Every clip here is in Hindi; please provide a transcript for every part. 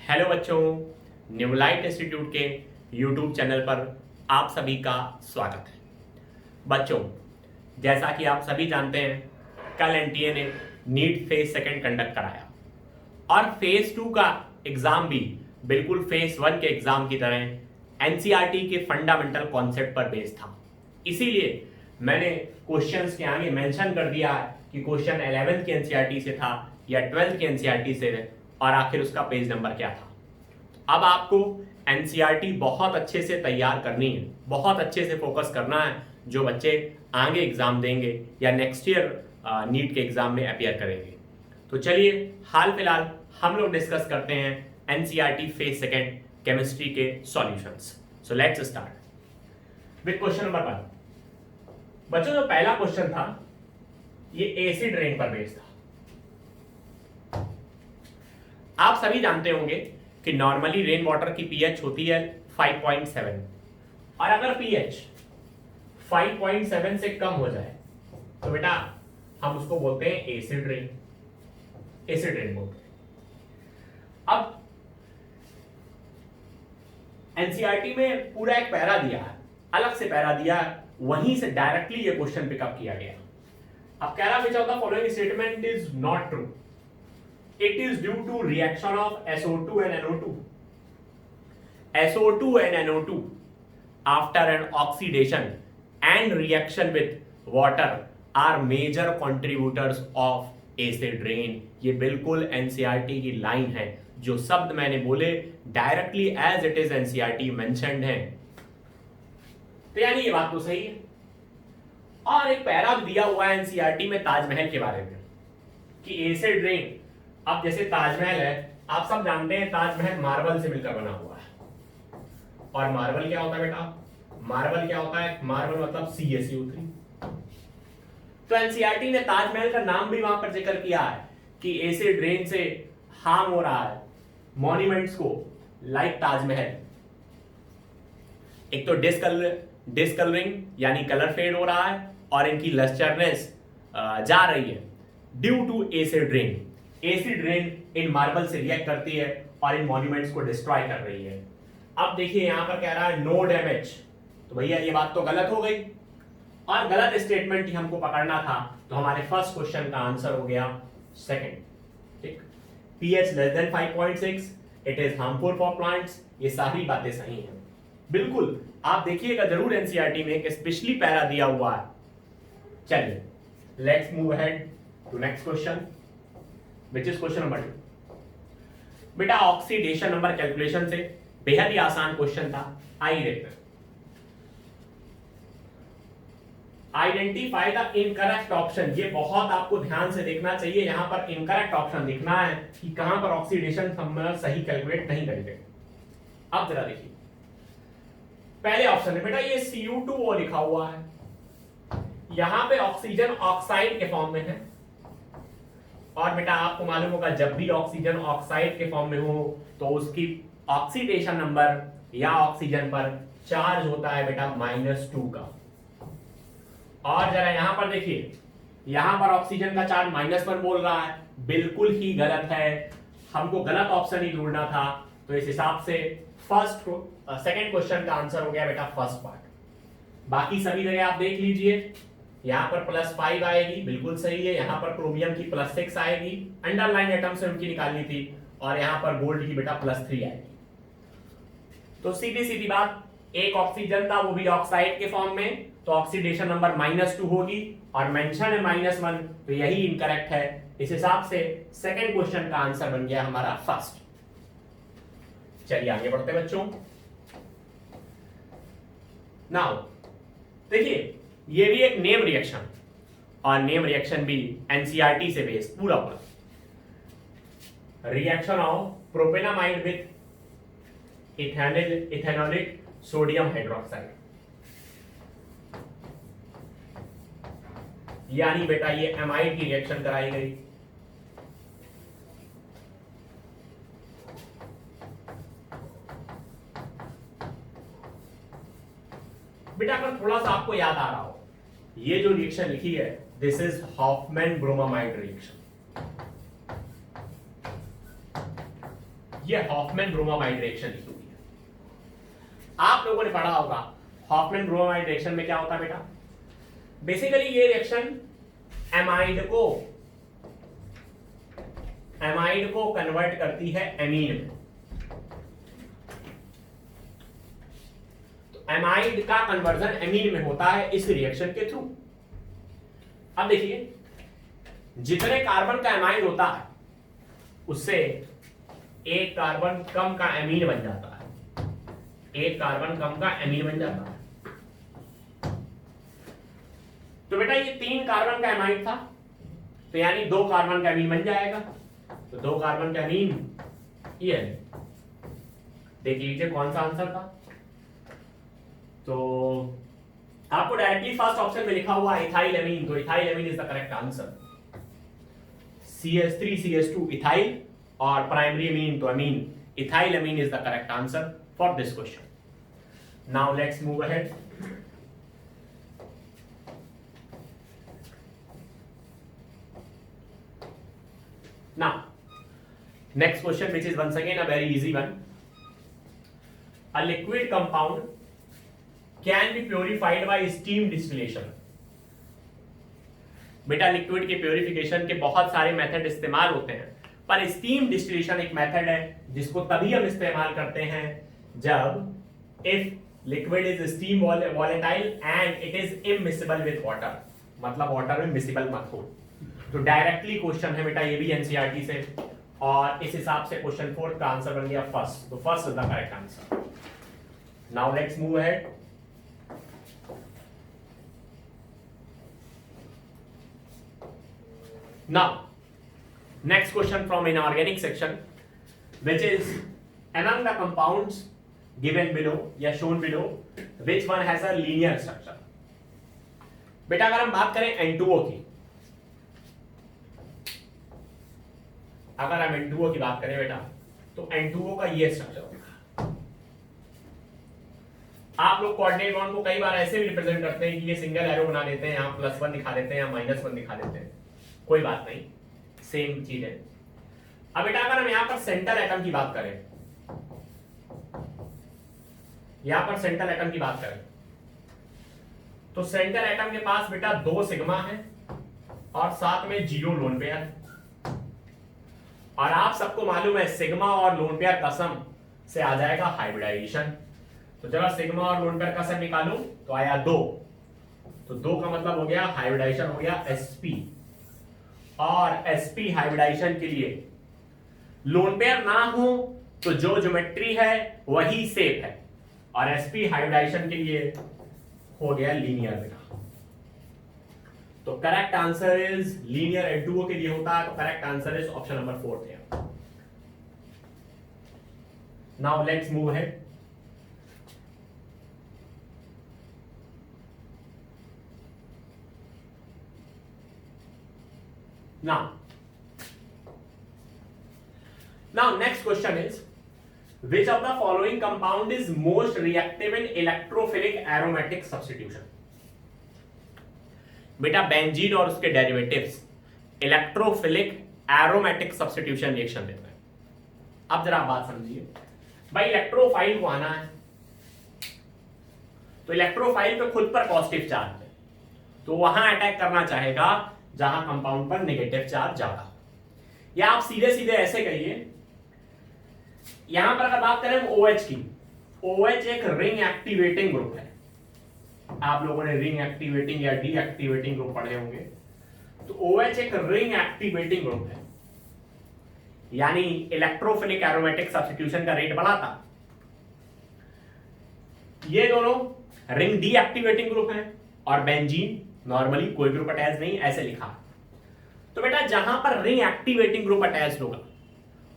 हेलो बच्चों, न्यू लाइट इंस्टीट्यूट के यूट्यूब चैनल पर आप सभी का स्वागत है। बच्चों, जैसा कि आप सभी जानते हैं, कल एनटीए ने नीट फेज सेकंड कंडक्ट कराया और फेज 2 का एग्जाम भी बिल्कुल फेज 1 के एग्जाम की तरह एनसीईआरटी के फंडामेंटल कॉन्सेप्ट पर बेस्ड था। इसीलिए मैंने क्वेश्चंस के आगे मेंशन कर दिया है कि क्वेश्चन 11th के एनसीईआरटी से था या 12th के एनसीईआरटी से और आखिर उसका पेज नंबर क्या था। अब आपको एनसीईआरटी बहुत अच्छे से तैयार करनी है, बहुत अच्छे से फोकस करना है जो बच्चे आगे एग्जाम देंगे या नेक्स्ट ईयर नीट के एग्जाम में अपियर करेंगे। तो चलिए हाल फिलहाल हम लोग डिस्कस करते हैं एनसीईआरटी फेज सेकंड केमिस्ट्री के solutions. So let's start with question number 1। बच्चों, जो पहला क्वेश्चन था ये एसिड रेन पर बेस्ड था। आप सभी जानते होंगे कि नॉर्मली रेन वाटर की पीएच होती है 5.7 और अगर पीएच 5.7 से कम हो जाए तो बेटा हम उसको बोलते हैं एसिड रेन। एसिड रेन बोलते हैं। अब एनसीईआरटी में पूरा एक पैरा दिया है, अलग से पैरा दिया है, वहीं से डायरेक्टली ये क्वेश्चन पिकअप किया गया। अब कह रहा है following statement is not true. It is due to reaction of SO2 and NO2. SO2 and NO2 after an oxidation and reaction with water are major contributors of acid rain. ये बिल्कुल NCERT की लाइन है, जो शब्द मैंने बोले directly as it is NCERT mentioned है। तो यानी ये बात तो सही है। और एक पैरा दिया हुआ है NCERT में ताजमहल के बारे में कि एसिड रेन। अब जैसे ताजमहल है, आप सब जानते हैं ताजमहल मार्बल से मिलकर बना हुआ है। और मार्बल क्या होता है बेटा? मार्बल क्या होता है? मार्बल मतलब CaCO3। तो एनसीईआरटी ने ताजमहल का नाम भी वहां पर जिक्र किया है कि एसिड रेन से हार्म हो रहा है मॉन्यूमेंट्स को, लाइक ताजमहल। एक तो डिस्कलरिंग यानी कलर फेड हो रहा है और इनकी लस्टरनेस जा रही है due to acid rain. Acid rain in marble से रिएक्ट करती है और इन मॉन्यूमेंट्स को डिस्ट्रॉय कर रही है। अब देखिए यहां पर कह रहा है नो डैमेज, तो भैया ये बात तो गलत हो गई और गलत स्टेटमेंट ही हमको पकड़ना था। तो हमारे फर्स्ट क्वेश्चन का आंसर हो गया सेकंड। ठीक, pH less than 5.6, it is harmful for plants. ये सारी बातें सही हैं बिल्कुल। आप देखिएगा जरूर एनसीईआरटी में एक स्पेशली पैरा दिया हुआ है। चलिए let's move ahead to next question which is question number 2। बेटा ऑक्सीडेशन नंबर कैलकुलेशन से बेहद ही आसान क्वेश्चन था। आइए देखते हैं। Identify the incorrect option. ये बहुत आपको ध्यान से देखना चाहिए। यहां पर इनकरेक्ट ऑप्शन दिखना है कि कहां पर ऑक्सीडेशन नंबर सही कैलकुलेट नहीं करेंगे। अब जरा देखिए पहले ऑप्शन में बेटा ये Cu2O लिखा हुआ है, यहां पे ऑक्सीजन ऑक्साइड के फॉर्म में है। और बेटा आपको मालूम होगा जब भी ऑक्सीजन ऑक्साइड के फॉर्म में हो तो उसकी ऑक्सीडेशन नंबर या ऑक्सीजन पर चार्ज होता है बेटा -2 का। और जरा यहां पर देखिए, यहां पर ऑक्सीजन का चार्ज -1 बोल रहा है, बिल्कुल ही गलत है। हमको गलत ऑप्शन ही ढूंढना था। तो इस हिसाब से सेकंड क्वेश्चन का आंसर हो गया बेटा फर्स्ट पार्ट। बाकी सभी जगह आप देख लीजिए, यहां पर +5 आएगी, बिल्कुल सही है। यहां पर क्रोमियम की +6 आएगी, अंडरलाइन एटम से उनकी निकालनी थी। और यहां पर गोल्ड की बेटा +3 आएगी। तो सीधी सीधी बात, एक ऑक्सीजन था वो भी ऑक्साइड के फॉर्म में, तो ऑक्सीडेशन नंबर -2 होगी और मेंशन है -1, तो यही इनकरेक्ट है। इस हिसाब से सेकंड क्वेश्चन का आंसर बन गया हमारा फर्स्ट। चलिए आगे बढ़ते बच्चों। नाउ देखिए ये भी एक नेम रिएक्शन और नेम रिएक्शन भी एनसीईआरटी से बेस्ड पूरा पूरा। Reaction of propanamide with ethanolic sodium hydroxide. यानी बेटा ये एमाइड की रिएक्शन कराई गई। बेटा अगर थोड़ा सा आपको याद आ रहा हो, ये जो रिएक्शन लिखी है this is Hofmann bromamide reaction. ये हॉफमैन ब्रोमामाइड रिएक्शन लिखी हुई है। आप लोगों ने पढ़ा होगा हॉफमैन ब्रोमामाइड रिएक्शन में क्या होता है बेटा, बेसिकली ये रिएक्शन एमाइड को कन्वर्ट करती है एमीन में। तो एमाइड का कन्वर्जन एमीन में होता है इस रिएक्शन के थ्रू। अब देखिए जितने कार्बन का एमाइड होता है उससे एक कार्बन कम का एमीन बन जाता है, एक कार्बन कम का एमीन बन जाता है। तो बेटा ये 3 कार्बन का एमाइड था, तो यानी 2 कार्बन का एमीन बन जाएगा। तो 2 कार्बन का एमीन ये है। देख लीजिए कौन सा आंसर था। तो आपको डायरेक्टली फर्स्ट ऑप्शन में लिखा हुआ इथाइल एमीन, तो ethyl amine is the correct answer. CH3CH2 ethyl और प्राइमरी एमीन तो amine, ethyl amine is the correct answer for this question. Now let's move ahead. Now, next question, which is once again a very easy one. A liquid compound can be purified by steam distillation. बेटा लिक्विड के प्योरिफिकेशन के बहुत सारे मेथड इस्तेमाल होते हैं, पर स्टीम डिस्टिलेशन एक मेथड है जिसको तभी हम इस्तेमाल करते हैं जब if liquid is steam volatile and it is immiscible with water, मतलब वाटर में मिसिबल मत हो। तो डायरेक्टली क्वेश्चन है बेटा ये भी एनसीईआरटी से, और इस हिसाब से क्वेश्चन 4 का आंसर बन गया फर्स्ट। तो first is the correct answer. Now let's move ahead. Now, next question from inorganic section, which is among the compounds given below या shown below, which one has a linear structure? बेटा अगर हम बात करें N2O की, अगर हम N2O की बात करें बेटा तो N2O का ये स्ट्रक्चर होगा। आप लोग कोऑर्डिनेट बॉन्ड को कई बार ऐसे भी रिप्रेजेंट करते हैं कि ये सिंगल एरो बना देते हैं, यहाँ +1 दिखा देते हैं या -1 दिखा देते हैं, कोई बात नहीं, सेम चीज है। अब बेटा अगर हम यहां पर सेंटर एटम की बात करें, यहां पर सेंटर एटम की बात करें तो सेंटर एटम के पास बेटा 2 सिग्मा है और साथ में 0 लोन पेयर है। और आप सबको मालूम है सिग्मा और लोन पेयर का सम से आ जाएगा हाइब्रिडाइजेशन। तो जब सिग्मा और लोन पेयर का सम निकालूं तो आया 2, तो 2 का मतलब हो गया हाइब्रिडाइजेशन हो गया sp, और sp हाइब्रिडाइजेशन के लिए लोन पेयर ना हो तो जो ज्योमेट्री है वही सेप है, और sp हाइब्रिडाइजेशन के लिए हो गया लीनियर बेटा। तो correct answer is linear N2O के लिए होता है, तो correct answer is option number 4 है। Now let's move ahead. Now next question is, which of the following compound is most reactive in electrophilic aromatic substitution? बेटा बेंजीन और उसके derivatives electrophilic aromatic substitution reaction देते हैं। अब जरा बात समझिए भाई, इलेक्ट्रोफाइल को आना है तो इलेक्ट्रोफाइल पे खुद पर पॉजिटिव चार्ज है, तो वहां अटैक करना चाहेगा जहां कंपाउंड पर नेगेटिव चार्ज ज्यादा। या आप सीधे सीधे ऐसे कहिए, यहां पर अगर बात करें OH की, OH एक रिंग एक्टिवेटिंग ग्रुप है। आप लोगों ने रिंग एक्टिवेटिंग या डीएक्टिवेटिंग ग्रुप पढ़े होंगे, तो OH एक रिंग एक्टिवेटिंग ग्रुप है, यानी इलेक्ट्रोफिलिक एरोमेटिक सब्स्टिट्यूशन का रेट बढ़ाता। ये दोनों रिंग डीएक्टिवेटिंग ग्रुप है और बेंजीन नॉर्मली कोई ग्रुप अटैच नहीं, ऐसे लिखा। तो बेटा जहां पर रिंग एक्टिवेटिंग ग्रुप अटैच होगा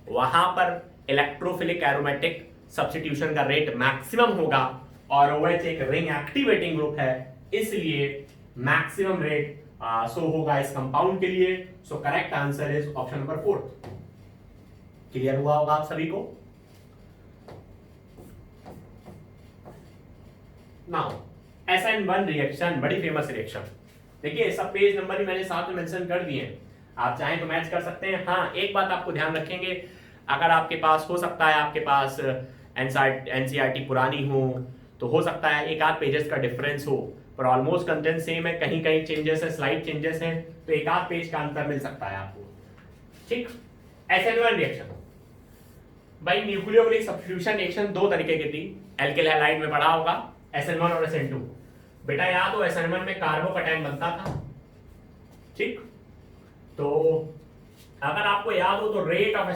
वहां पर इलेक्ट्रोफिलिक एरोमेटिक सब्स्टिट्यूशन का रेट मैक्सिमम होगा, और OH एक रिंग एक्टिवेटिंग ग्रुप है, इसलिए मैक्सिमम रेट शो होगा इस कंपाउंड के लिए। सो correct answer is option number 4। Clear हुआ होगा आप सभी को? नाउ SN1 रिएक्शन बड़ी फेमस रिएक्शन, देखिए सब पेज नंबर भी मैंने साथ में मेंशन कर दिए हैं, आप चाहें तो मैच कर सकते हैं। हाँ एक बात आपको ध्यान रखेंगे, अगर आपके पास हो सकता है आपके पास एनसीईआरटी पुरानी हो सकता है एक आध पेजेस का डिफरेंस हो, पर ऑलमोस्ट कंटेंट सेम है, कहीं कहीं चेंजेस है, स्लाइड चेंजेस हैं, तो एक आध पेज का अंतर मिल सकता है आपको। ठीक। SN1 रिएक्शन, भाई न्यूक्लियोफिलिक सब्स्टिट्यूशन रिएक्शन दो तरीके की थी, एल्किल हैलाइड में पढ़ा होगा, SN1 और SN2। बेटा याद हो SN1 में कार्बोकैटायन बनता था, ठीक। तो अगर आपको याद हो तो रेट ऑफ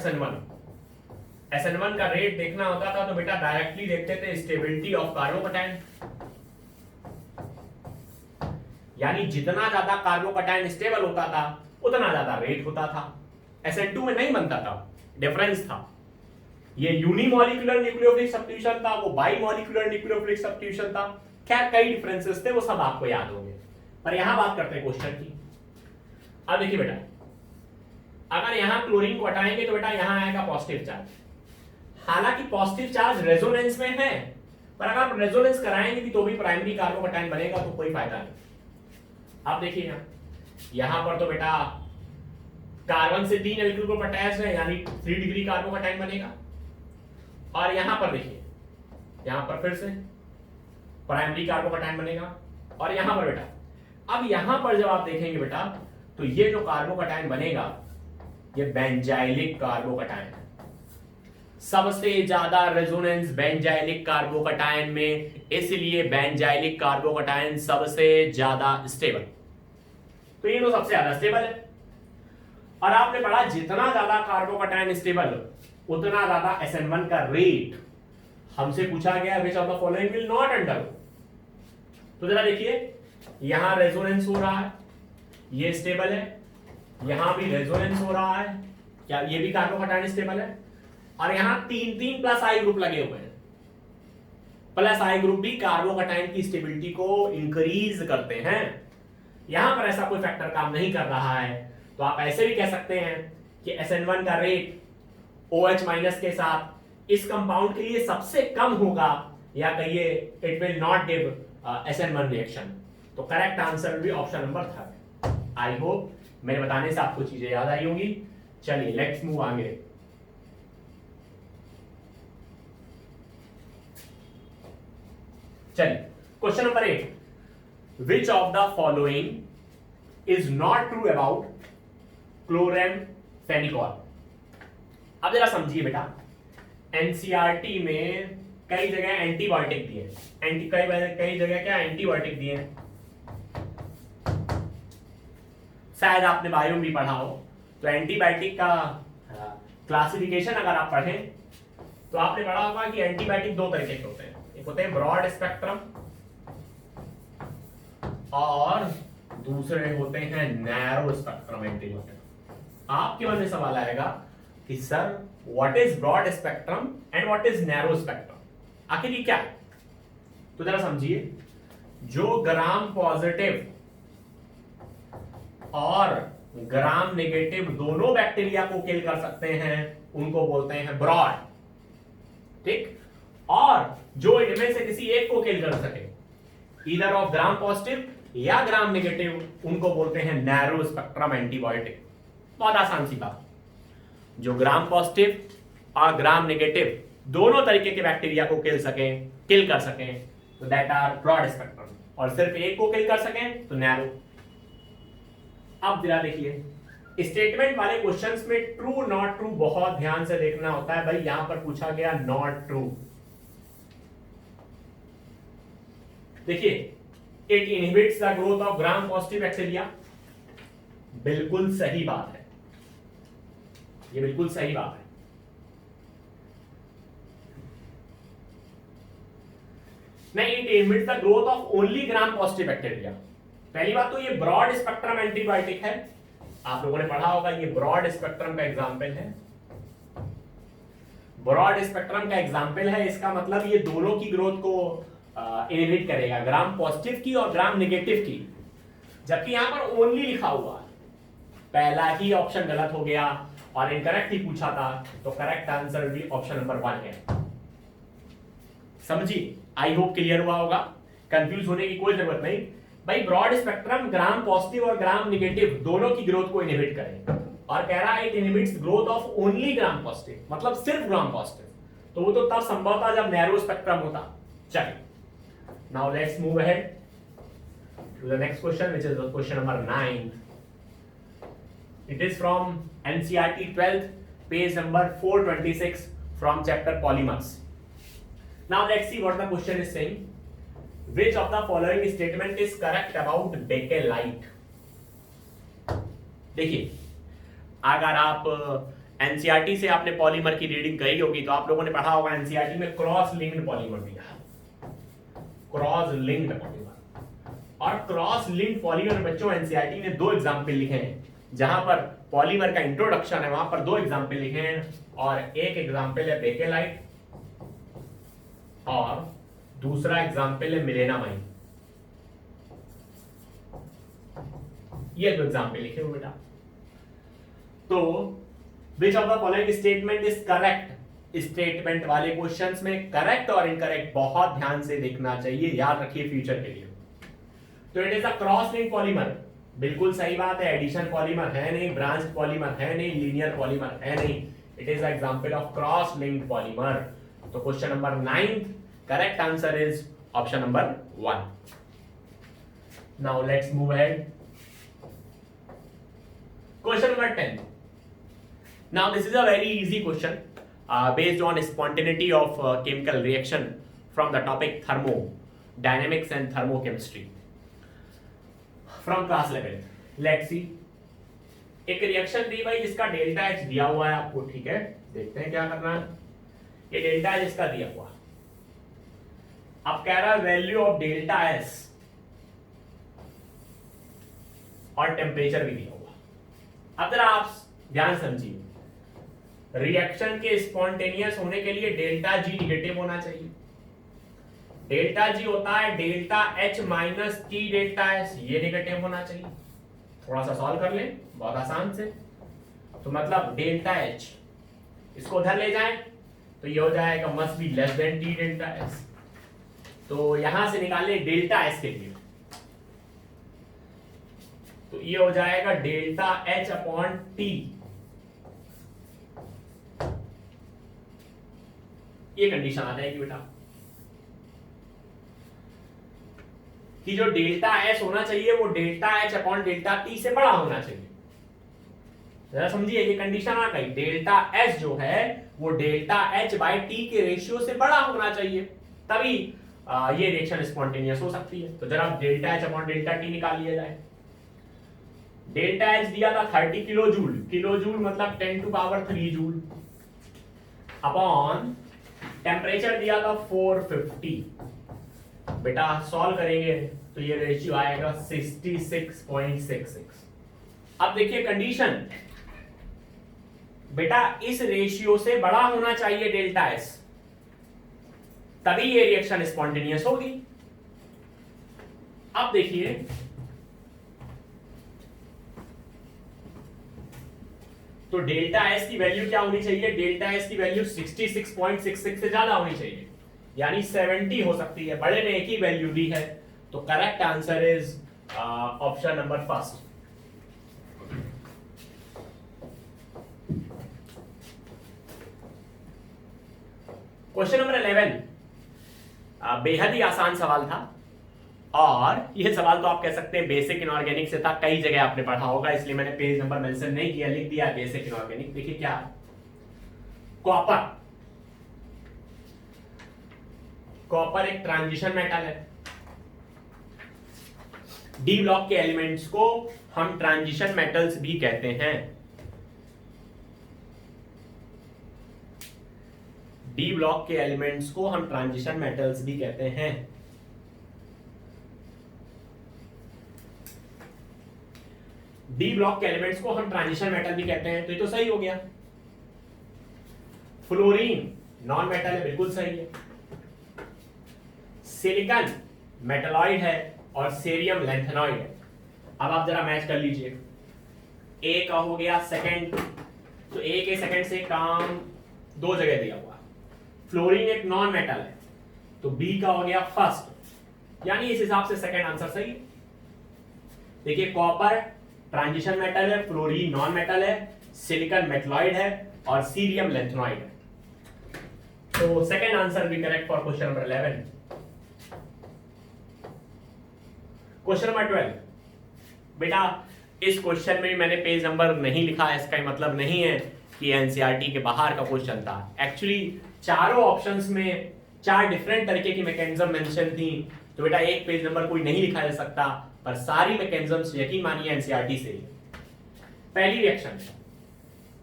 SN1 का रेट देखना होता था, तो बेटा डायरेक्टली देखते थे स्टेबिलिटी ऑफ कार्बोकैटायन, यानी जितना ज्यादा कार्बोकैटायन स्टेबल होता था उतना ज्यादा रेट होता था। SN2 में नहीं बनता था, डिफरेंस था। ये यूनिमॉलिक्यूलर न्यूक्लियोफिलिक सब्स्टिट्यूशन था, वो बाइमॉलिक्यूलर न्यूक्लियोफिलिक सब्स्टिट्यूशन था, खैर कई डिफरेंसेस थे, वो सब आपको याद होंगे। पर यहां बात करते हैं क्वेश्चन की। अब देखिए बेटा, अगर यहां क्लोरीन को हटाएंगे तो बेटा यहां आएगा पॉजिटिव चार्ज, हालांकि पॉजिटिव चार्ज रेजोनेंस में है, पर अगर आप रेजोनेंस कराएंगे भी तो भी प्राइमरी कार्बोकैटायन बनेगा, तो कोई फायदा नहीं। अब देखिए यहां पर तो बेटा कार्बन से 3 एल्किल ग्रुप अटैच है, यानी 3 डिग्री कार्बोकैटायन बनेगा। और यहां पर देखिए, यहां पर फिर से प्राइमरी कार्बोकैटायन बनेगा। और यहां पर बेटा, अब यहां पर जब आप देखेंगे बेटा, तो ये जो कार्बोकैटायन बनेगा ये बेंजाइलिक कार्बोकैटायन है। सबसे ज्यादा रेजोनेंस बेंजाइलिक कार्बोकैटायन में, इसलिए बेंजाइलिक कार्बोकैटायन सबसे ज्यादा स्टेबल। तो ये तो सबसे ज्यादा स्टेबल है। और आपने पढ़ा जितना ज्यादा कार्बोकैटायन स्टेबल उतना ज्यादा SN1 का रेट। हमसे पूछा गया विच of the following will not undergo. तो जरा देखिए, यहां रेजोनेंस हो रहा है, ये स्टेबल है, यहां भी रेजोनेंस हो रहा है, क्या ये भी कार्बोकैटायन स्टेबल है। और यहां 3 प्लस आई ग्रुप लगे हुए हैं, प्लस आई ग्रुप भी कार्बोकैटायन की स्टेबिलिटी को इंक्रीज करते हैं। यहां पर ऐसा कोई फैक्टर काम नहीं कर रहा है, तो आप ऐसे भी कह सकते हैं कि SN1 का रेट OH माइनस के साथ इस कंपाउंड के लिए सबसे कम होगा, या कहिए it will not give SN1 reaction. तो करेक्ट आंसर भी ऑप्शन नंबर 3। आई होप मेरे बताने से आपको चीजें याद आई होंगी। चलिए लेट्स मूव आगे। चलिए question number 8, which of the following is not true about chloramphenicol. अब जरा समझिए बेटा, एनसीईआरटी में कई जगह एंटीबायोटिक दिए, कई जगह क्या एंटीबायोटिक दिए, शायद आपने बायो में भी पढ़ा हो। तो एंटीबायोटिक का क्लासिफिकेशन अगर आप पढ़ें तो आपने पढ़ा होगा कि एंटीबायोटिक दो तरीके के होते हैं, एक होते हैं ब्रॉड स्पेक्ट्रम और दूसरे होते हैं नैरो स्पेक्ट्रम एंटीबायोटिक। आपके मन में सवाल आएगा कि sir what is broad spectrum and what is narrow spectrum, आखिर ये क्या है। तो जरा समझिए, जो ग्राम पॉजिटिव और ग्राम नेगेटिव दोनों बैक्टीरिया को किल कर सकते हैं उनको बोलते हैं ब्रॉड, ठीक। और जो इनमें से किसी एक को किल कर सके, ईदर ऑफ ग्राम पॉजिटिव या ग्राम नेगेटिव, उनको बोलते हैं नैरो स्पेक्ट्रम एंटीबायोटिक। बहुत आसान सी बात, जो ग्राम पॉजिटिव और ग्राम नेगेटिव दोनों तरीके के बैक्टीरिया को किल कर सकें तो दैट आर ब्रॉड स्पेक्ट्रम, और सिर्फ एक को किल कर सकें तो नैरो। अब जरा देखिए, स्टेटमेंट वाले क्वेश्चंस में ट्रू नॉट ट्रू बहुत ध्यान से देखना होता है। भाई यहां पर पूछा गया नॉट ट्रू, देखिए it inhibits the growth of gram positive bacteria, बिल्कुल सही बात है, ये बिल्कुल सही बात है। नहीं, it inhibits the growth of only gram positive bacteria. पहली बात तो ये ब्रॉड स्पेक्ट्रम एंटीबायोटिक है, आप लोगों ने पढ़ा होगा, ये ब्रॉड स्पेक्ट्रम का एग्जाम्पल है, ब्रॉड स्पेक्ट्रम का एग्जाम्पल है। इसका मतलब ये दोनों की ग्रोथ को इनहिबिट करेगा, ग्राम पॉजिटिव की और ग्राम नेगेटिव की। जबकि यहां पर ओनली लिखा हुआ है, पहला ही ऑप्शन गलत हो गया और इनकरेक्ट ही पूछा था, तो करेक्ट आंसर भी ऑप्शन नंबर 1 है। समझिए, आई होप क्लियर हुआ होगा, कंफ्यूज होने की कोई जरूरत नहीं। भाई ब्रॉड स्पेक्ट्रम ग्राम पॉजिटिव और ग्राम नेगेटिव दोनों की ग्रोथ को इनहिबिट करें, और कह रहा है it inhibits growth of only gram positive, मतलब सिर्फ ग्राम पॉजिटिव, तो वो तो तब संभव था जब नैरो स्पेक्ट्रम होता। चलिए now let's move ahead to the next question which is the question number 9. It is from NCERT 12th, page number 426 from chapter polymers. Now let's see what the question is saying. Which of the following statement is correct about bakelite? देखिए, अगर आप एनसीईआरटी से आपने पॉलीमर की रीडिंग करी होगी तो आप लोगों ने पढ़ा होगा एनसीईआरटी में क्रॉस लिंक्ड पॉलीमर दिया, क्रॉस लिंक्ड पॉलीमर। और क्रॉस लिंक्ड पॉलीमर बच्चों एनसीईआरटी ने दो एग्जांपल लिखे हैं, जहां पर पॉलीमर का इंट्रोडक्शन है वहां पर दो एग्जांपल लिखे हैं, और एक एग्जांपल है बेकेलाइट और दूसरा एग्जांपल है मिलेनामाइन। ये दो एग्जांपल लिखे हुए बेटा। तो विच of the following statement is correct, statement वाले क्वेश्चंस में करेक्ट और इनकरेक्ट बहुत ध्यान से देखना चाहिए, याद रखिए फ्यूचर के लिए। तो it is a cross link polymer, बिल्कुल सही बात है। एडिशन पॉलीमर है नहीं, ब्रांच पॉलीमर है नहीं, लीनियर पॉलीमर है नहीं, it is example of cross linked polymer. तो question number 9 correct answer is option number 1. Now let's move ahead. Question number 10. Now this is a very easy question based on spontaneity of chemical reaction from the topic thermodynamics and thermochemistry from class 11. Let's see. एक रिएक्शन दी भाई जिसका डेल्टा एच दिया हुआ है आपको, ठीक है, देखते हैं क्या करना है। ये डेल्टा एच इसका दिया हुआ, अब कह रहा है वैल्यू ऑफ डेल्टा एस और टेम्परेचर भी दिया हुआ। अब जरा आप ध्यान समझिए, रिएक्शन के स्पॉन्टेनियस होने के लिए डेल्टा जी निगेटिव होना चाहिए। डेल्टा जी होता है delta H minus T delta S, ये निगेटिव होना चाहिए। थोड़ा सा सॉल्व कर लें बहुत आसान से। तो मतलब डेल्टा एच इसको उधर ले जाएं तो ये हो जाएगा must be less than T delta S. तो यहां से निकाले डेल्टा एस के लिए, तो ये हो जाएगा डेल्टा एच अपॉन टी। ये कंडीशन आ जाएगी बेटा कि जो डेल्टा एस होना चाहिए वो delta H upon delta T से बड़ा होना चाहिए। जरा समझिए, ये कंडीशन आ गई, डेल्टा एस जो है वो डेल्टा एच बाय टी के रेशियो से बड़ा होना चाहिए, तभी ये रिएक्शन स्पॉन्टेनियस हो सकती है। तो जरा delta H upon delta T निकाल लिया जाए। डेल्टा एच दिया था 30 किलो जूल, किलो जूल मतलब 10 to power 3 joule, upon temperature दिया था 450। बेटा सॉल्व करेंगे तो ये रेशियो आएगा 66.66। अब देखिए कंडीशन, बेटा इस रेशियो से बड़ा होना चाहिए डेल्टा एस, तभी ये रिएक्शन स्पॉन्टेनियस होगी। अब देखिए तो डेल्टा एस की वैल्यू क्या होनी चाहिए, डेल्टा एस की वैल्यू 66.66 से ज्यादा होनी चाहिए, यानी 70 हो सकती है। बड़े ने एक ही वैल्यू दी है, तो correct answer is option number first. Question number 11 बेहद ही आसान सवाल था, और यह सवाल तो आप कह सकते हैं बेसिक इनऑर्गेनिक से था, कई जगह आपने पढ़ा होगा, इसलिए मैंने पेज नंबर मेंशन नहीं किया, लिख दिया बेसिक इनऑर्गेनिक। देखिए क्या, कॉपर, कॉपर एक ट्रांजिशन मेटल है। डी ब्लॉक के एलिमेंट्स को हम ट्रांजिशन मेटल्स भी कहते हैं। डी ब्लॉक के एलिमेंट्स को हम ट्रांजिशन मेटल्स भी कहते हैं। डी ब्लॉक के एलिमेंट्स को हम ट्रांजिशन मेटल भी कहते हैं, तो ये तो सही हो गया। फ्लोरीन नॉन मेटल है, बिल्कुल सही है। सिलिकॉन मेटलॉइड है और सेरियम लैंथेनॉइड है। अब आप जरा मैच कर लीजिए, ए का हो गया सेकंड, तो ए के सेकंड से काम दो जगह दिया हुआ। फ्लोरीन एक नॉन मेटल है, तो बी का हो गया फर्स्ट, यानी इस हिसाब से सेकंड आंसर सही है। देखिए कॉपर ट्रांजिशन मेटल है, फ्लोरीन नॉन मेटल है, सिलिकॉन मेटलॉइड है और सीरियम लेंथेनॉइड है। तो सेकंड आंसर भी correct for question number 11। Question number 12, बेटा इस क्वेश्चन में मैंने पेज नंबर नहीं लिखा है, इसका मतलब नहीं है कि एनसीईआरटी के बाहर का क्वेश्चन था। एक्चुअली चारों ऑप्शंस में 4 डिफरेंट तरीके की मैकेनिज्म मेंशन थी, तो बेटा एक पेज नंबर कोई नहीं लिखा जा सकता, पर सारी मैकेनिज्म्स यकीन मानिए एनसीईआरटी से। पहली reaction,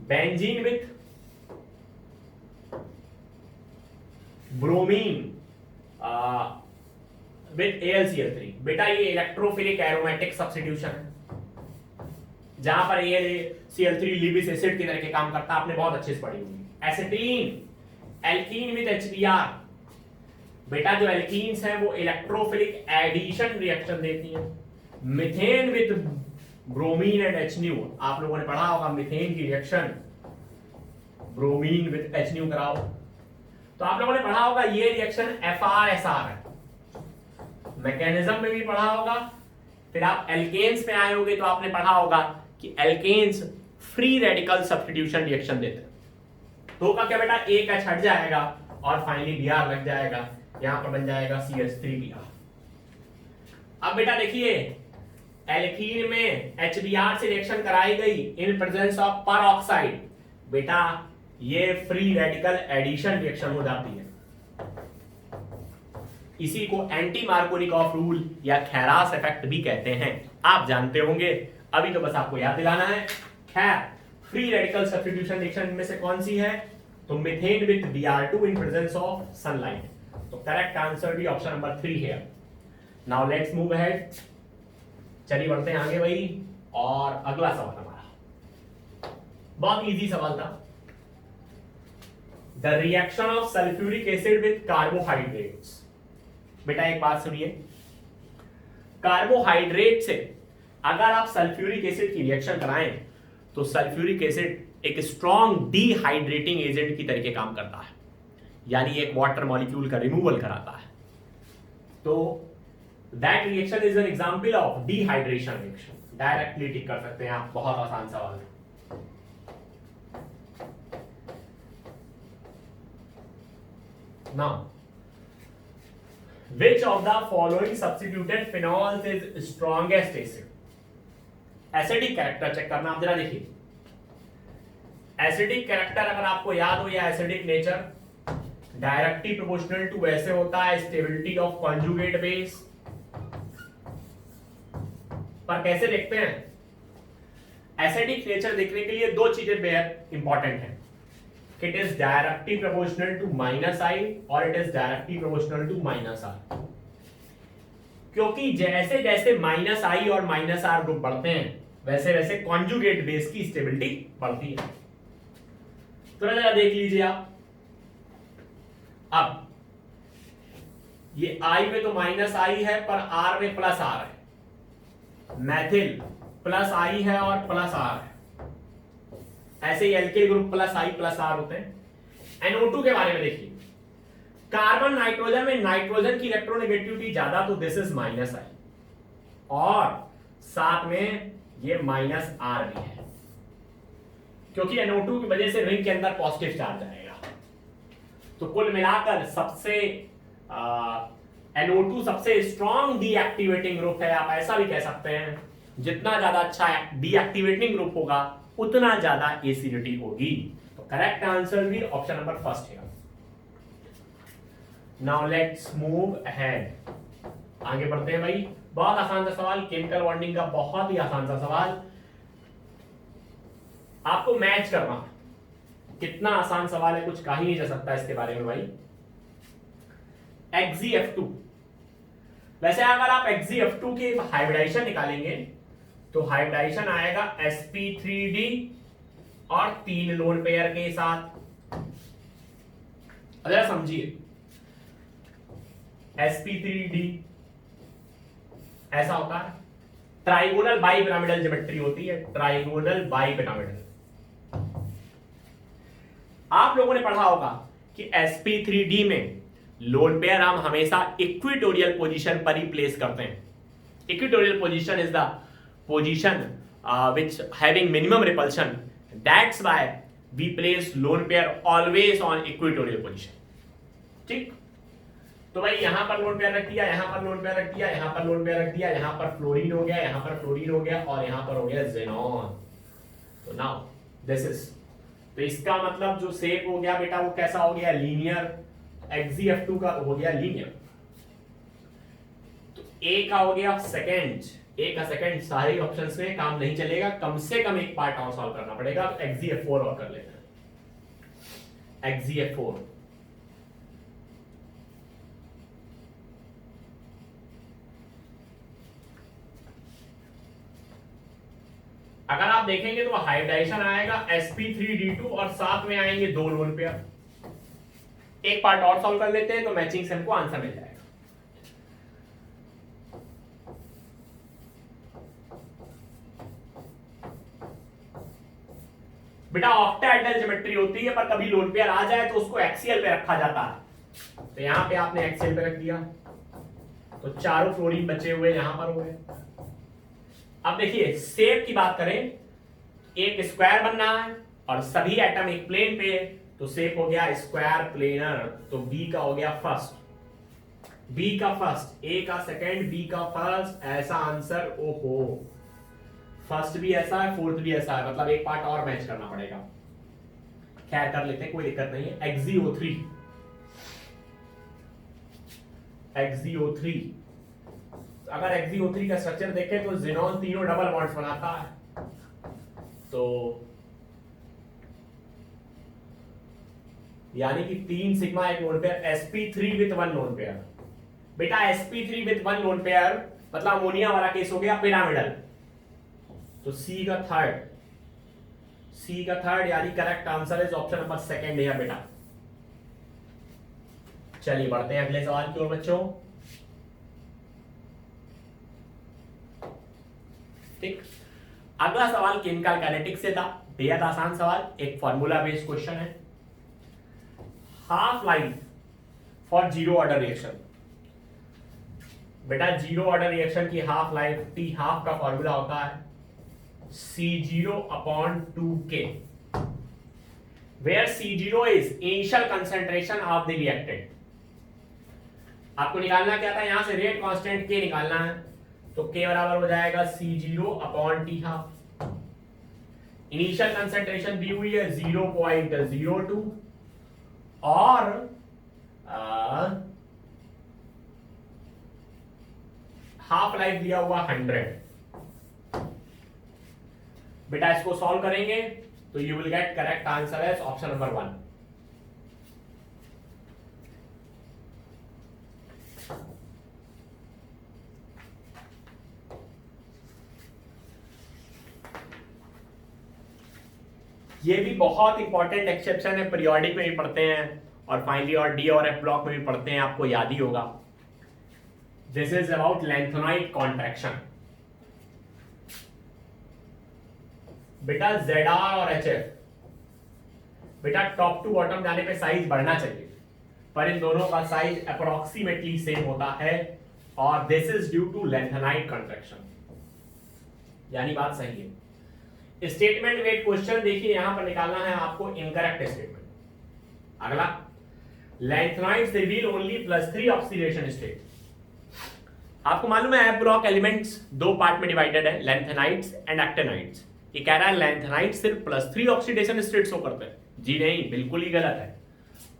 benzene with bromine with AlCl3। बेटा ये इलेक्ट्रोफिलिक एरोमेटिक सब्स्टिट्यूशन है, जहां पर AlCl3 लिविस एसिड की तरह के काम करता है, आपने बहुत अच्छे से पढ़ी होगी। एसिटीन एल्कीन विद HBr। बेटा जो एल्कीन्स हैं वो इलेक्ट्रोफिलिक एडिशन रिएक्शन देती हैं। Methane with bromine and HNO, आप लोगों ने पढ़ा होगा मीथेन की रिएक्शन ब्रोमीन विद HNO कराओ, तो आप लोगों ने पढ़ा होगा ये रिएक्शन FR-SR है, मैकेनिज्म में भी पढ़ा होगा। फिर आप एल्केन्स में आए होगे तो आपने पढ़ा होगा कि alkanes free radical substitution reaction देते हैं, तो होगा क्या बेटा, एक H हट जाएगा और फाइनली Br लग जाएगा, यहां पर बन जाएगा CH3Br। अब बेटा देखिए एल्कीन में HBr से रिएक्शन कराई गई इन प्रेजेंस ऑफ परऑक्साइड, बेटा ये फ्री रेडिकल एडिशन रिएक्शन हो जाती है। इसी को एंटी मार्कोनिकॉफ रूल या खैरास इफेक्ट भी कहते हैं, आप जानते होंगे, अभी तो बस आपको याद दिलाना है। खैर फ्री रेडिकल सब्स्टिट्यूशन रिएक्शन में से कौन सी है, तो methane with Br2 in presence of sunlight, तो करेक्ट आंसर भी ऑप्शन नंबर 3 है। नाउ लेट्स मूव अहेड, चलिए बढ़ते हैं आगे भाई। और अगला सवाल हमारा बहुत इजी सवाल था, the reaction of sulphuric acid with carbohydrates. बेटा एक बात सुनिए, कार्बोहाइड्रेट से अगर आप सल्फ्यूरिक एसिड की रिएक्शन कराएं तो सल्फ्यूरिक एसिड एक स्ट्रॉन्ग डिहाइड्रेटिंग एजेंट की तरीके काम करता है, यानी एक वाटर मॉलिक्यूल का रिमूवल कराता है। तो that reaction is an example of dehydration reaction. Directly tick कर सकते हैं आप, बहुत आसान सवाल है। Now, which of the following substituted phenols is strongest acid? Acidic character check करना, आप जरा देखिए। एसिडिक कैरेक्टर अगर आपको याद हो या acidic nature directly proportional to वैसे होता है स्टेबिलिटी ऑफ कॉन्जुगेट बेस, पर कैसे देखते हैं? एसिडिक नेचर देखने के लिए 2 चीजें बेहद इंपॉर्टेंट हैं, it is directly proportional to -I और it is directly proportional to -R। क्योंकि जैसे जैसे -I और -R ग्रुप बढ़ते हैं वैसे वैसे कॉन्जुगेट बेस की स्टेबिलिटी बढ़ती है। तो जरा देख लीजिए आप, अब ये I में तो -I है पर R में +R है, मैथिल +I है और +R है, ऐसे ही एल्किल ग्रुप +I+R होते हैं। NO2 के बारे में देखिए, कार्बन नाइट्रोजन में नाइट्रोजन की इलेक्ट्रोनेगेटिविटी ज्यादा, तो दिस इज -I और साथ में ये -R भी है, क्योंकि NO2 की वजह से रिंग के अंदर पॉजिटिव चार्ज आएगा। तो कुल मिलाकर सबसे NO2 सबसे स्ट्रॉन्ग डीएक्टिवेटिंग ग्रुप है, आप ऐसा भी कह सकते हैं। जितना ज्यादा अच्छा डीएक्टिवेटिंग ग्रुप होगा उतना ज्यादा एसिडिटी होगी। तो करेक्ट आंसर भी ऑप्शन नंबर 1 है। नाउ लेट्स मूव अहेड, आगे बढ़ते हैं भाई। बहुत आसान सा सवाल, केमिकल बॉन्डिंग का बहुत ही आसान सा सवाल, आपको मैच करना। कितना आसान सवाल है, कुछ कहा ही नहीं जा सकता इसके बारे में भाई। XeF2, वैसे अगर आप XeF2 की हाइब्रिडाइजेशन निकालेंगे तो हाइब्रिडाइजेशन आएगा sp3d और 3 लोन पेयर के साथ। जरा समझिए, sp3d ऐसा होता है, ट्राइगोनल बाइपिरामिडल ज्योमेट्री होती है, ट्राइगोनल बाइपिरामिडल। आप लोगों ने पढ़ा होगा कि sp3d में लोन पेयर हम हमेशा इक्विटोरियल पोजीशन पर ही प्लेस करते हैं। Equatorial position is the position which having minimum repulsion, that's why we place lone pair always on equatorial position. ठीक, तो भाई यहां पर लोन पेयर रख दिया, यहां पर लोन पेयर रख दिया, यहां पर लोन पेयर रख दिया, यहां पर फ्लोरीन हो गया, यहां पर फ्लोरीन हो गया और यहां पर हो गया जेनॉन। तो नाउ दिस इज, तो इसका मतलब जो शेप हो गया बेटा वो कैसा हो गया, लीनियर। XeF2 का हो गया लीनियर। तो ए का हो गया सेकंड, ए का सेकंड सारे ऑप्शंस में काम नहीं चलेगा, कम से कम एक पार्ट और सॉल्व करना पड़ेगा। तो XeF4 और कर लेते हैं। XeF4 अगर आप देखेंगे तो हाइब्रिडाइजेशन आएगा sp3d2 और साथ में आएंगे दो लोन पेयर। एक पार्ट और सॉल्व कर लेते हैं तो मैचिंग से हमको आंसर मिल जाएगा। बेटा ऑक्टाहेड्रल ज्योमेट्री होती है पर कभी लोन पेयर आ जाए तो उसको एक्सियल पे रखा जाता है। तो यहां पे आपने एक्सियल पे रख दिया तो चारों फ्लोरीन बचे हुए यहां पर हुए। अब देखिए शेप की बात करें, एक स्क्वायर बनना है और सभी एटम एक प्लेन पे, तो शेप हो गया स्क्वायर प्लेनर। तो बी का हो गया फर्स्ट, बी का फर्स्ट, ए का सेकंड, बी का फर्स्ट, ऐसा आंसर। ओहो, फर्स्ट भी ऐसा है, फोर्थ भी ऐसा है, मतलब एक पार्ट और मैच करना पड़ेगा। खैर कर लेते हैं, कोई दिक्कत नहीं है। XeO3, XeO3 अगर XeO3 का स्ट्रक्चर देखें तो ज़ीनॉन तीनों डबल बॉन्ड्स बनाता है। तो यानी कि 3 सिग्मा एक lone pair, sp3 with 1 lone pair. बेटा sp3 विद 1 लोन पेयर मतलब अमोनिया वाला केस हो गया पिरामिडल। तो सी का थर्ड, सी का थर्ड यानी correct answer is option number second है बेटा। चलिए बढ़ते हैं अगले सवाल की ओर बच्चों। ठीक, अगला सवाल केमिकल काइनेटिक्स से था, बेहद आसान सवाल, एक फॉर्मूला बेस्ड क्वेश्चन है। Half life for zero order reaction. बेटा जीरो ऑर्डर रिएक्शन की हाफ लाइफ टी हाफ का फॉर्मूला होता है C0/2K, where C0 is initial concentration of the reactant। आपको निकालना क्या था, यहां से रेट कांस्टेंट K निकालना है, तो K बराबर हो जाएगा C0/T हाफ। इनिशियल कंसेंट्रेशन दी हुई है 0.02 और हाफ लाइफ दिया हुआ 100। बेटा इसको सॉल्व करेंगे तो you will get correct answer as option number 1। ये भी बहुत इंपॉर्टेंट एक्सेप्शन है, पीरियोडिक में भी पढ़ते हैं और फाइनली और डी और एफ ब्लॉक में भी पढ़ते हैं, आपको याद ही होगा। This is about lanthanide contraction. बेटा ZR और HF बेटा टॉप टू बॉटम जाने पे साइज बढ़ना चाहिए, पर इन दोनों का साइज अप्रोक्सीमेटली सेम होता है और this is due to lanthanide contraction, यानी बात सही है। स्टेटमेंट वेट क्वेश्चन देखिए यहां पर निकालना है आपको इनकरेक्ट स्टेटमेंट। अगला, lanthanides reveal only +3 oxidation state. आपको मालूम है एफ ब्लॉक एलिमेंट्स दो पार्ट में डिवाइडेड है, लैंथेनाइड्स एंड एक्टिनाइड्स। ये कह रहा है लैंथेनाइड सिर्फ +3 ऑक्सीडेशन स्टेट्स शो करते हैं। जी नहीं, बिल्कुल ही गलत है,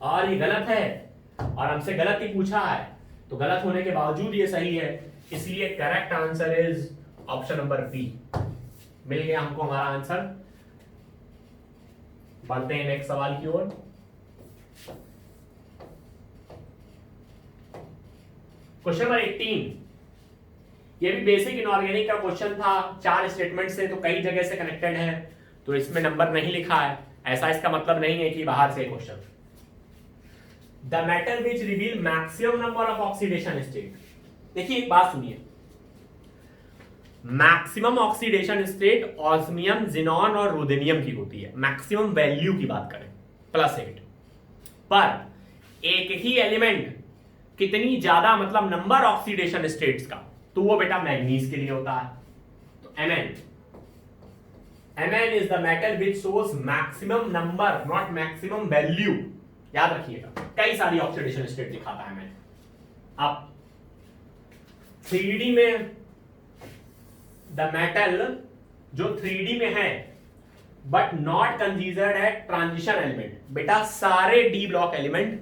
और ये गलत है और हमसे गलत ही पूछा है, तो गलत होने के बावजूद ये सही है, इसलिए correct answer is option number B. मिल गया हमको हमारा आंसर। बढ़ते हैं नेक्स्ट सवाल की ओर। क्वेश्चन नंबर 18, ये भी बेसिक इनऑर्गेनिक का क्वेश्चन था, 4 स्टेटमेंट से, तो कई जगह से कनेक्टेड है, तो इसमें नंबर नहीं लिखा है, ऐसा इसका मतलब नहीं है कि बाहर से question. The metal which reveal maximum number of oxidation state. देखिए एक बात सुनिए, maximum oxidation state osmium, xenon और रुदेनियम की होती है, मैक्सिमम वैल्यू की बात करें +8, पर एक ही एलिमेंट कितनी ज्यादा मतलब नंबर ऑक्सीडेशन स्टेट्स का, तो वो बेटा मैग्नीज के लिए होता है। तो Mn Mn is the metal which shows maximum number not maximum value, याद रखिएगा, कई सारी ऑक्सीडेशन स्टेट दिखाता है Mn। अब 3D में द मेटल जो 3D में है but not considered at transition element, बेटा सारे D block element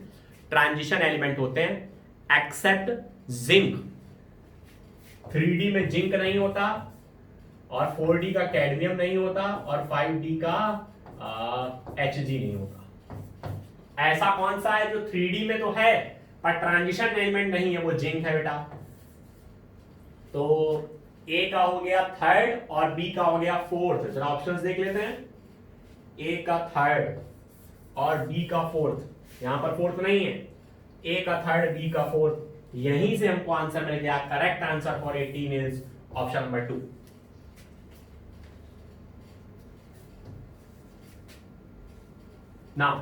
transition element होते हैं एक्सेप्ट जिंक। 3D में जिंक नहीं होता और 4D का कैडमियम नहीं होता और 5D का Hg नहीं होता। ऐसा कौन सा है जो 3D में तो है पर ट्रांजिशन एलिमेंट नहीं है? वो जिंक है बेटा। तो ए का हो गया थर्ड और बी का हो गया फोर्थ। जरा ऑप्शंस देख लेते हैं। ए का थर्ड और बी का फोर्थ, यहां पर फोर्थ नहीं है। ए का थर्ड, बी का फोर्थ, यहीं से हमको आंसर मिल गया। Correct answer for 18 is option number 2। Now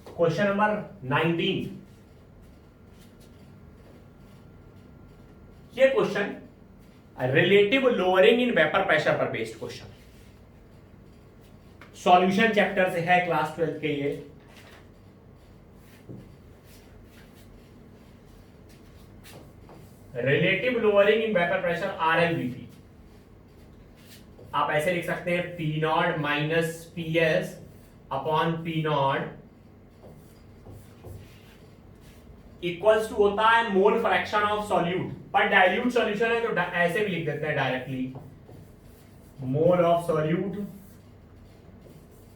question number 19। ये question relative lowering in vapour pressure पर बेस्ड क्वेश्चन, सॉल्यूशन चैप्टर से है, क्लास 12 के लिए। Relative lowering in vapour pressure RLVP, आप ऐसे लिख सकते हैं P not minus PS upon P not equals to होता है मोल फ्रैक्शन ऑफ सॉल्यूट, पर डाइल्यूट सॉल्यूशन है तो ऐसे भी लिख देते हैं directly, mole of solute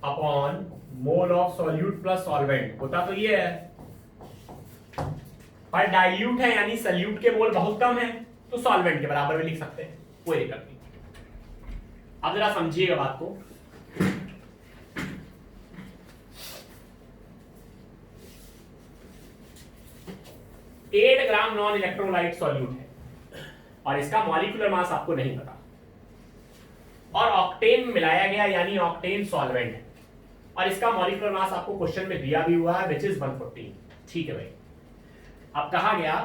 upon mole of solute plus solvent. होता तो ये है, पर डाइल्यूट है यानी सॉल्यूट के मोल बहुत कम है तो सॉल्वेंट के बराबर भी लिख सकते हैं, कोई दिक्कत नहीं। अब जरा समझिएगा बात को। 8 ग्राम नॉन इलेक्ट्रोलाइट सॉल्यूट है और इसका मॉलिक्यूलर मास आपको नहीं पता और ऑक्टेन में मिलाया गया यानी ऑक्टेन सॉल्वेंट है और इसका मॉलिक्यूलर मास आपको क्वेश्चन में दिया भी हुआ है विच इज 114। ठीक है भाई। अब कहा गया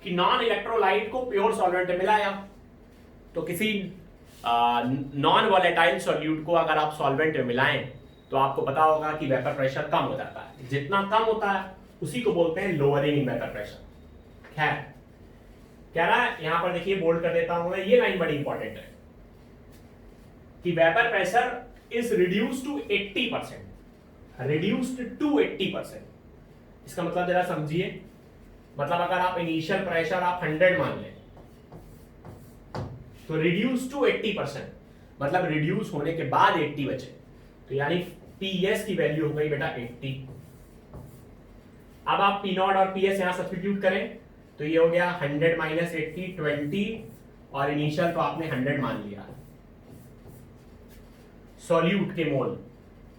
कि नॉन इलेक्ट्रोलाइट को प्योर सॉल्वेंट में मिलाया, तो किसी नॉन वॉलेटाइल सॉल्यूट को अगर आप सॉल्वेंट में मिलाएं तो आपको पता होगा कि वेपर प्रेशर कम हो जाता है। जितना कम होता है उसी को बोलते हैं लोअरिंग इन वेपर प्रेशर। खैर कह रहा है यहां पर देखिए, बोल्ड कर देता हूं मैं, ये लाइन बड़ी इंपॉर्टेंट है कि vapour pressure is reduced to 80%, reduced to 80%। इसका मतलब जरा समझिए, मतलब अगर आप इनिशियल प्रेशर आप 100 मान लें तो रिड्यूस टू 80%, मतलब रिड्यूस होने के बाद 80 बचे, तो यानी PS की वैल्यू हो गई बेटा 80। अब आप P नॉट और PS यहां सब्स्टिट्यूट करें तो ये हो गया 100 माइनस 80 20 और इनिशियल तो आपने 100 मान लिया। सॉल्यूट के मोल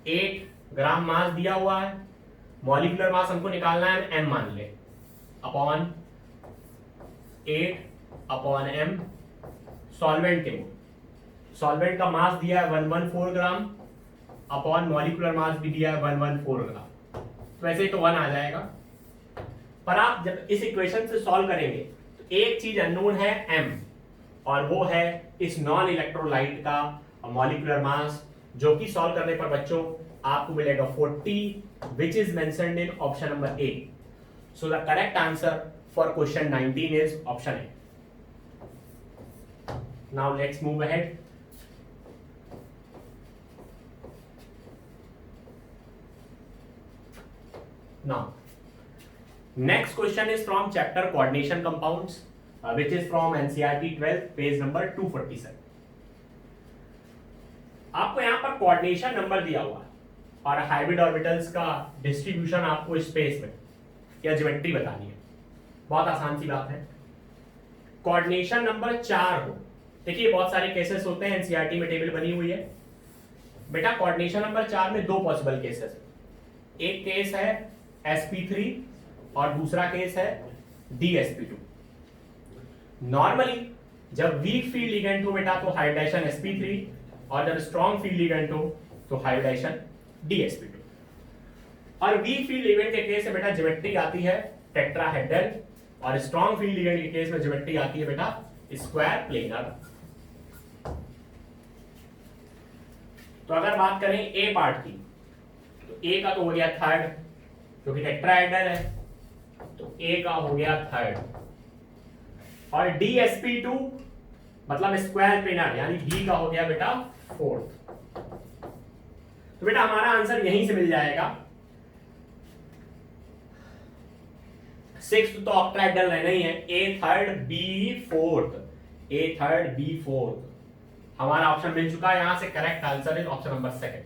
8 ग्राम मास दिया हुआ है, मॉलिक्यूलर मास हमको निकालना है, M मान ले, अपॉन 8 अपॉन M। सॉल्वेंट के मोल, सॉल्वेंट का मास दिया है 114 ग्राम अपॉन मॉलिक्यूलर मास भी दिया है 114 ग्राम, तो ऐसे ही तो 1 आ जाएगा। पर आप जब इस इक्वेशन से सॉल्व करेंगे तो एक चीज अननोन है M, और वो है इस नॉन इलेक्ट्रोलाइट का मॉलिक्यूलर मास, जो कि सॉल्व करने पर बच्चों आपको मिलेगा 40 which is mentioned in option number A. So the correct answer for question 19 is option A. Now let's move ahead. Now, next question is from chapter coordination compounds, which is from NCERT 12, page number 247. आपको यहाँ पर कोऑर्डिनेशन नंबर दिया हुआ है और हाइब्रिड ऑर्बिटल्स का डिस्ट्रीब्यूशन आपको स्पेस में या ज्योमेट्री बतानी है। बहुत आसान सी बात है। कोऑर्डिनेशन नंबर 4 हो, देखिए बहुत सारे केसेस होते हैं, एनसीईआरटी में टेबल बनी हुई है बेटा। कोऑर्डिनेशन नंबर 4 में 2 पॉसिबल केसेस है। एक केस है sp3 और दूसरा केस है dsp2। नॉर्मली जब वीक फील्ड लिगेंड हो बेटा तो हाइब्रिडाइजेशन sp3, और जब स्ट्रॉन्ग फील्ड लिगेंड हो तो हाइब्रिडाइजेशन dsp2। और वीक फील्ड लिगेंड के केस में बेटा ज्योमेट्री आती है टेट्राहेड्रल, और स्ट्रॉन्ग फील्ड लिगेंड के केस में ज्योमेट्री आती है बेटा स्क्वायर प्लेनर। तो अगर बात करें ए पार्ट की, तो ए का तो हो गया थर्ड क्योंकि टेट्राहेड्रल है, तो ए का हो गया थर्ड। और DsP2 मतलब स्क्वायर पिनर यानी बी का हो गया बेटा फोर्थ। तो बेटा हमारा आंसर यहीं से मिल जाएगा। सिक्स्थ तो ऑक्टाहेड्रल रहना ही है, ए थर्ड बी फोर्थ, ए थर्ड बी फोर्थ हमारा ऑप्शन मिल चुका है। यहां से correct answer is option number second.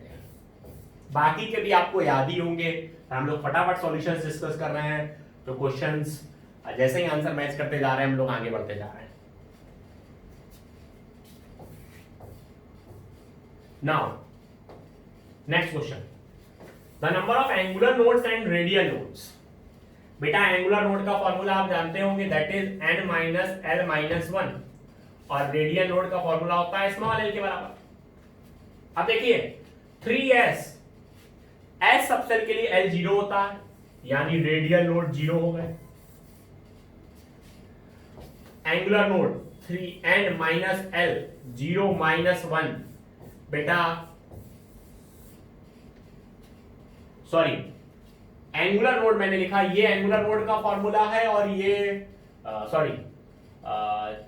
बाकी के भी आपको याद ही होंगे, हम लोग फटाफट सॉल्यूशंस डिस्कस कर रहे हैं, तो क्वेश्चंस जैसे ही आंसर मैच करते जा रहे हैं हम लोग आगे बढ़ते जा रहे हैं। Now next question, the number of angular nodes and radial nodes. बेटा एंगुलर नोड का फॉर्मूला आप जानते होंगे, that is n minus l minus 1, और रेडियल नोड का फॉर्मूला होता है स्मॉल l के बराबर। अब देखिए 3s, s सबसेट के लिए l 0 होता है यानी रेडियल नोड 0 हो गए। Angular node 3n minus l 0 minus 1, बेटा सॉरी एंगुलर नोड मैंने लिखा, ये एंगुलर नोड का फॉर्मूला है और ये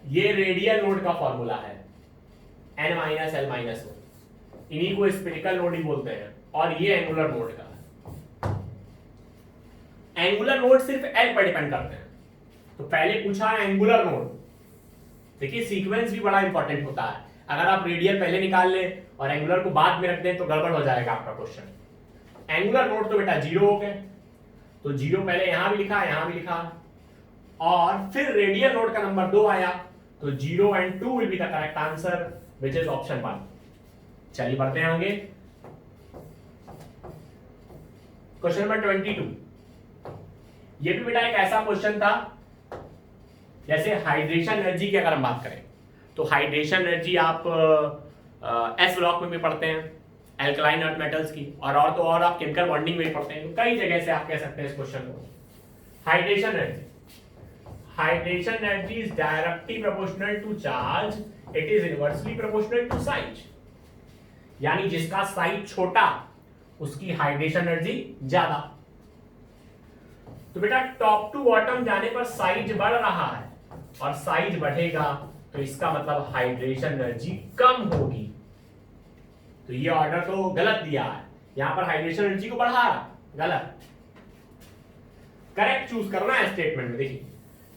ये रेडियल नोड का फॉर्मूला है n माइनस l माइनस 1, इन्हीं को स्फेरिकल नोड ही बोलते हैं, और ये एंगुलर नोड का है। एंगुलर नोड सिर्फ l पर डिपेंड करते हैं, तो पहले पूछा है एंगुलर नोड। देखिए सीक्वेंस भी बड़ा इंपॉर्टेंट होता है, अगर आप रेडियल पहले निकाल ले और एंगुलर को बाद में रख दें तो गड़बड़ हो जाएगा आपका क्वेश्चन। एंगुलर नोड तो बेटा 0 हो गए, तो 0 पहले यहां भी लिखा यहां भी लिखा, और फिर रेडियल नोड का नंबर 2 आया, तो 0 and 2 will be the correct answer which is option 1। चलिए बढ़ते हैं आगे। क्वेश्चन नंबर 22, ये भी बेटा एक ऐसा क्वेश्चन था जैसे हाइड्रेशन एनर्जी की अगर हम बात करें, तो हाइड्रेशन एनर्जी आप एस ब्लॉक में भी पढ़ते हैं एल्कलाइन अर्थ मेटल्स की, और तो और आप केमिकल बॉन्डिंग में भी पढ़ते हैं, तो कई जगह से आप कह सकते हैं इस क्वेश्चन को। Hydration energy is directly proportional to charge, it is inversely proportional to size, यानी जिसका साइज छोटा उसकी हाइड्रेशन एनर्जी ज्यादा। तो बेटा टॉप टू बॉटम जाने पर साइज बढ़ रहा है, और साइज बढ़ेगा तो इसका मतलब हाइड्रेशन एनर्जी कम होगी। तो ये ऑर्डर तो गलत दिया है, यहां पर हाइड्रेशन एनर्जी को बढ़ा रहा, गलत। करेक्ट चूज करना है स्टेटमेंट में। देखिए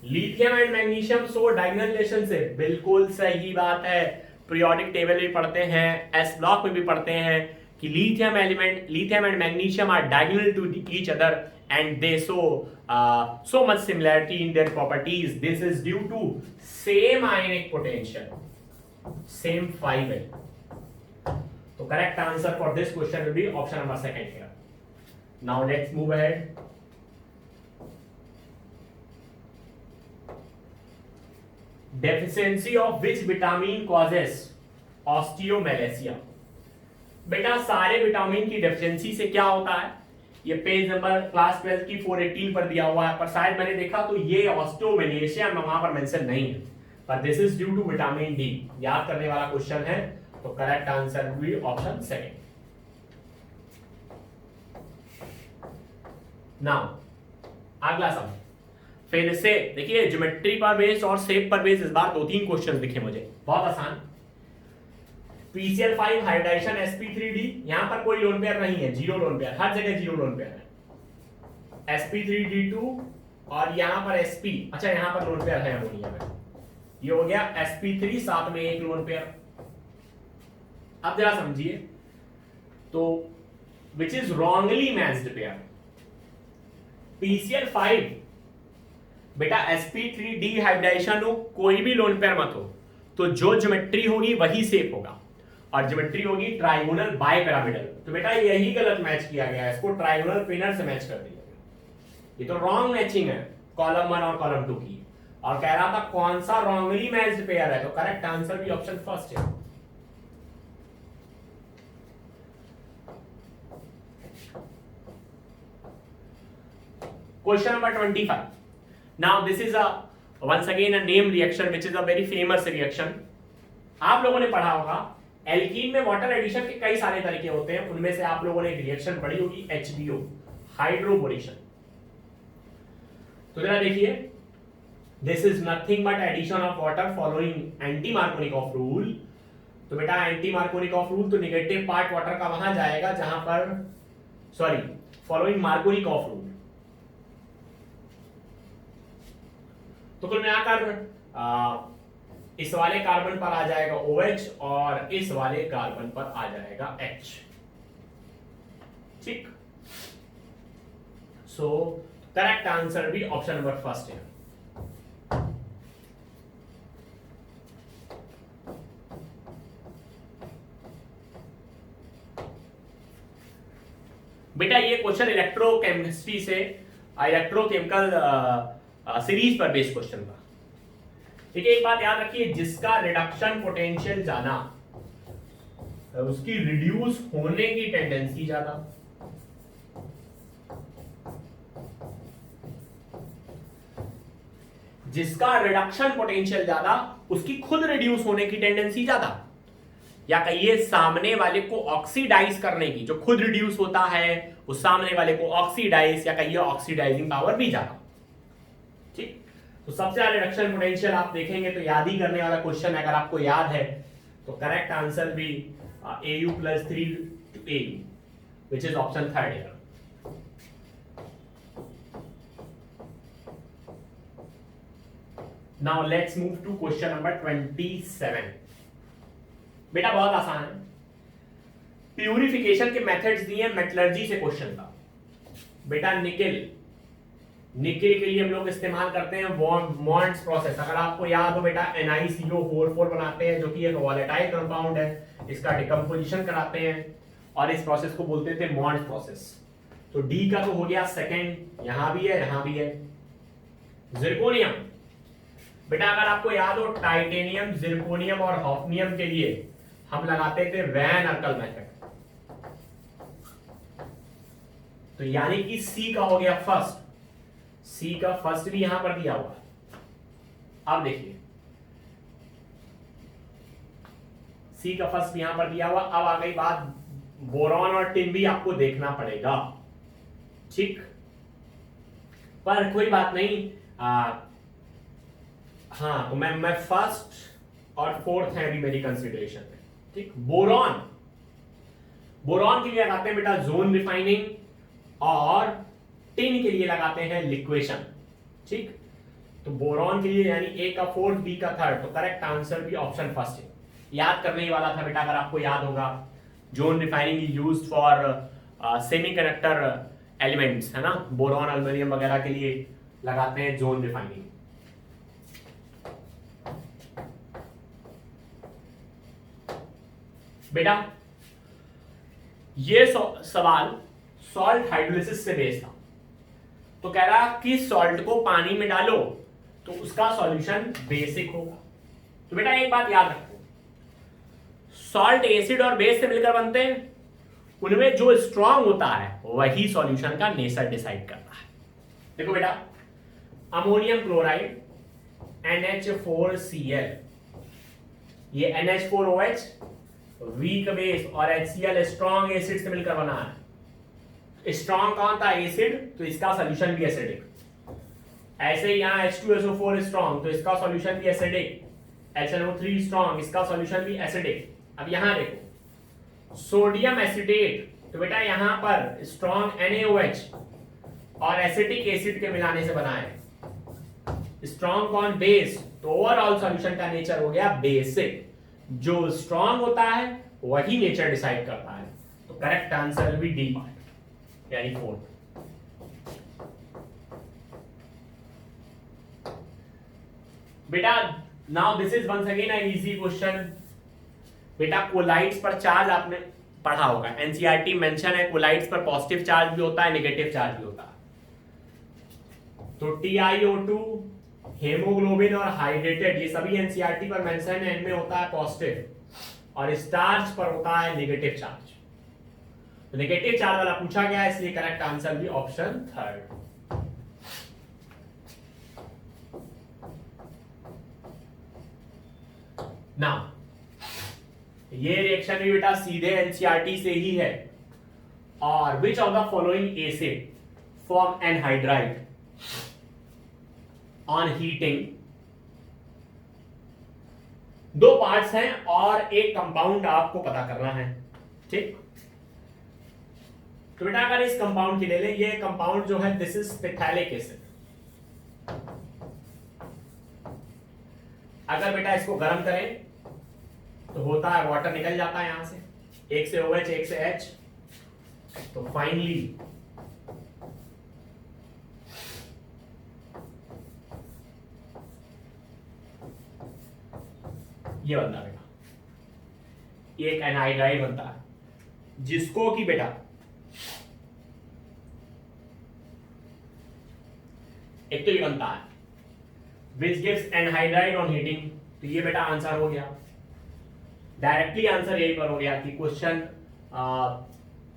lithium and magnesium show diagonal relationship, बिल्कुल सही बात है, पीरियोडिक टेबल भी पढ़ते हैं, एस ब्लॉक में भी पढ़ते हैं कि lithium and magnesium are diagonal to each other and they show so much similarity in their properties. This is due to same ionic potential, same 5L. So correct answer for this question will be option number 2 here. Now let's move ahead. Deficiency of which vitamin causes osteomalacia? बेटा सारे विटामिन की डेफिशिएंसी से क्या होता है, ये पेज नंबर क्लास 12 की 418 पर दिया हुआ है, पर शायद मैंने देखा तो ये ऑस्टियोमेलेशिया में वहां पर मेंशन नहीं है, पर this is due to vitamin D. याद करने वाला क्वेश्चन है, तो correct answer will be option 2। Now अगला सवाल, फिर से देखिए ज्योमेट्री पर बेस्ड और शेप पर बेस्ड, इस बार 2-3 क्वेश्चन दिखे मुझे, बहुत आसान। PCl5 हाइड्राइशन sp3d, यहां पर कोई लोन पेयर नहीं है, 0 लोन पेयर, हर जगह 0 लोन पेयर है। sp3d2 और यहां पर sp, अच्छा यहां पर लोन पेयर है अमोनिया में, ये हो गया sp3 साथ में एक लोन पेयर। अब जरा समझिए, तो which is wrongly matched pair, PCl5 बेटा sp3d हाइड्राइशन हो, कोई भी लोन पेयर मत हो, तो जो ज्योमेट्री होगी वही शेप होगा, और ज्योमेट्री होगी ट्राइगोनल बाइपिरामिडल। तो बेटा यही गलत मैच किया गया है, इसको ट्राइगोनल पिनर से मैच कर दिया गया, ये तो रॉन्ग मैचिंग है कॉलम 1 और कॉलम 2 की। और कह रहा था कौन सा रॉन्गली मैच्ड पेयर है, तो करेक्ट आंसर भी ऑप्शन 1 है। Question number 25, now this is once again a name reaction which is a very famous reaction। आप लोगों ने पढ़ा होगा एल्कीन में वाटर एडिशन के कई सारे तरीके होते हैं, उनमें से आप लोगों ने एक रिएक्शन पढ़ी होगी HBO, हाइड्रोबोरेशन। तो जरा देखिए, this is nothing but addition of water following anti Markovnikov rule. तो बेटा एंटी मार्कोनिकॉफ रूल, तो नेगेटिव पार्ट वाटर का वहां जाएगा जहां पर, सॉरी, फॉलोइंग मार्कोनिकॉफ रूल। तो कुल मिलाकर इस वाले कार्बन पर आ जाएगा OH और इस वाले कार्बन पर आ जाएगा H। ठीक, सो करेक्ट आंसर भी ऑप्शन नंबर फर्स्ट है। बेटा ये क्वेश्चन इलेक्ट्रोकेमिस्ट्री से, इलेक्ट्रोकेमिकल सीरीज पर बेस्ड क्वेश्चन था। ठीक है, एक बात याद रखिए, जिसका रिडक्शन पोटेंशियल ज्यादा, उसकी रिड्यूस होने की टेंडेंसी ज्यादा। जिसका रिडक्शन पोटेंशियल ज्यादा, उसकी खुद रिड्यूस होने की टेंडेंसी ज्यादा, या कहिए सामने वाले को ऑक्सीडाइज करने की, जो खुद रिड्यूस होता है उस सामने वाले को ऑक्सीडाइज, या कहिए ऑक्सीडाइजिंग पावर भी ज्यादा। ठीक, तो सबसे ज्यादा रिडक्शन पोटेंशियल आप देखेंगे तो याद ही करने वाला क्वेश्चन, अगर आपको याद है तो करेक्ट आंसर भी AU + 3 to AU, which is option 3 here. Now let's move to question number 27. बेटा बहुत आसान है, प्यूरिफिकेशन के मेथड्स दिए, मेटलर्जी से क्वेश्चन था। बेटा निकेल के लिए हम लोग इस्तेमाल करते हैं मॉन्ड्स प्रोसेस। अगर आपको याद हो बेटा, NiCO4 बनाते हैं जो कि एक वॉलेटाइल कंपाउंड है, इसका डिकम्पोजिशन कराते हैं और इस प्रोसेस को बोलते थे मॉन्ड्स प्रोसेस। तो डी का तो हो गया सेकंड, यहां भी है यहां भी है। जिरकोनियम, बेटा अगर आपको याद हो, टाइटेनियम, जिरकोनियम और हॉफनियम के लिए हम लगाते थे वैन अर्कल मेथड। तो यानी कि सी का हो गया फर्स्ट, सी का फर्स्ट भी यहां पर दिया हुआ है। अब देखिए, सी का फर्स्ट यहां पर दिया हुआ। अब आ गई बात, बोरॉन और टिन भी आपको देखना पड़ेगा। ठीक, पर कोई बात नहीं, हाँ, तो मैं फर्स्ट और फोर्थ है अभी मेरी कंसिडरेशन में। ठीक, बोरॉन के लिए लगाते हैं बेटा जोन रिफाइनिंग, और टिन के लिए लगाते हैं लिक्वेशन। ठीक, तो बोरॉन के लिए यानी ए का फोर्थ, बी का थर्ड, तो करेक्ट आंसर भी ऑप्शन फर्स्ट है। याद करने ही वाला था बेटा, अगर आपको याद होगा, zone refining is used for semiconductor elements, है ना, बोरॉन एल्युमिनियम वगैरह के लिए लगाते हैं जोन रिफाइनिंग। बेटा ये सवाल सॉल्ट हाइड्रोलिसिस से बेस्ड था। तो कह रहा कि सॉल्ट को पानी में डालो तो उसका सॉल्यूशन बेसिक होगा। तो बेटा एक बात याद रखो, सॉल्ट एसिड और बेस से मिलकर बनते हैं, उनमें जो स्ट्रॉन्ग होता है वही सॉल्यूशन का नेचर डिसाइड करता है। देखो बेटा, अमोनियम क्लोराइड NH4Cl, ये NH4OH वीक बेस और HCl स्ट्रॉन्ग एसिड से मिलकर बना है। स्ट्रॉन्ग कौन था? एसिड, तो इसका सॉल्यूशन भी एसिडिक। ऐसे ही यहाँ H2SO4 स्ट्रॉन्ग, तो इसका सॉल्यूशन भी एसिडिक। HNO3 स्ट्रॉन्ग, इसका सॉल्यूशन भी एसिडिक। अब यहाँ देखो, सोडियम एसिटेट, तो बेटा यहाँ पर स्ट्रॉन्ग NaOH और एसिटिक एसिड के मिलाने से बना है। स्ट्रॉन्ग कौन? बेस, तो ओवरऑल सॉल्यूशन का नेचर हो गया बेसिक। जो स्ट्रॉन्ग होता है वही नेचर डिसाइड करता है। तो करेक्ट आंसर भी डी पार्ट, यानी फोर्थ। बेटा now this is once again a easy question. बेटा कोलाइड्स पर चार्ज आपने पढ़ा होगा, एनसीईआरटी मेंशन है, कोलाइड्स पर पॉजिटिव चार्ज भी होता है, नेगेटिव चार्ज भी होता है। तो TiO2, हेमोग्लोबिन और हाइड्रेटेड, ये सभी एनसीईआरटी पर मेंशन है, इनमें होता है पॉजिटिव, और स्टार्च पर होता है नेगेटिव चार्ज। तो नेगेटिव चार्ज वाला पूछा गया है, इसलिए करेक्ट आंसर भी ऑप्शन थर्ड। नाउ ये रिएक्शन भी बेटा सीधे एनसीईआरटी से ही है। और विच of the following acid form anhydride on heating. दो पार्ट्स हैं और एक कंपाउंड आपको पता करना है, ठीक। तो बेटा अगर इस कंपाउंड की ले लें, ये कंपाउंड जो है दिस इज पिथैलिक एसिड। अगर बेटा इसको गर्म करें तो होता है वाटर निकल जाता है यहां से, एक से OH एक से H, तो फाइनली ये बनता है बेटा, ये एक एनहाइड्राइड बनता है जिसको कि बेटा एक तो ये बनता है which gives anhydride on heating. तो ये बेटा आंसर हो गया, डायरेक्टली आंसर यही पर हो गया कि क्वेश्चन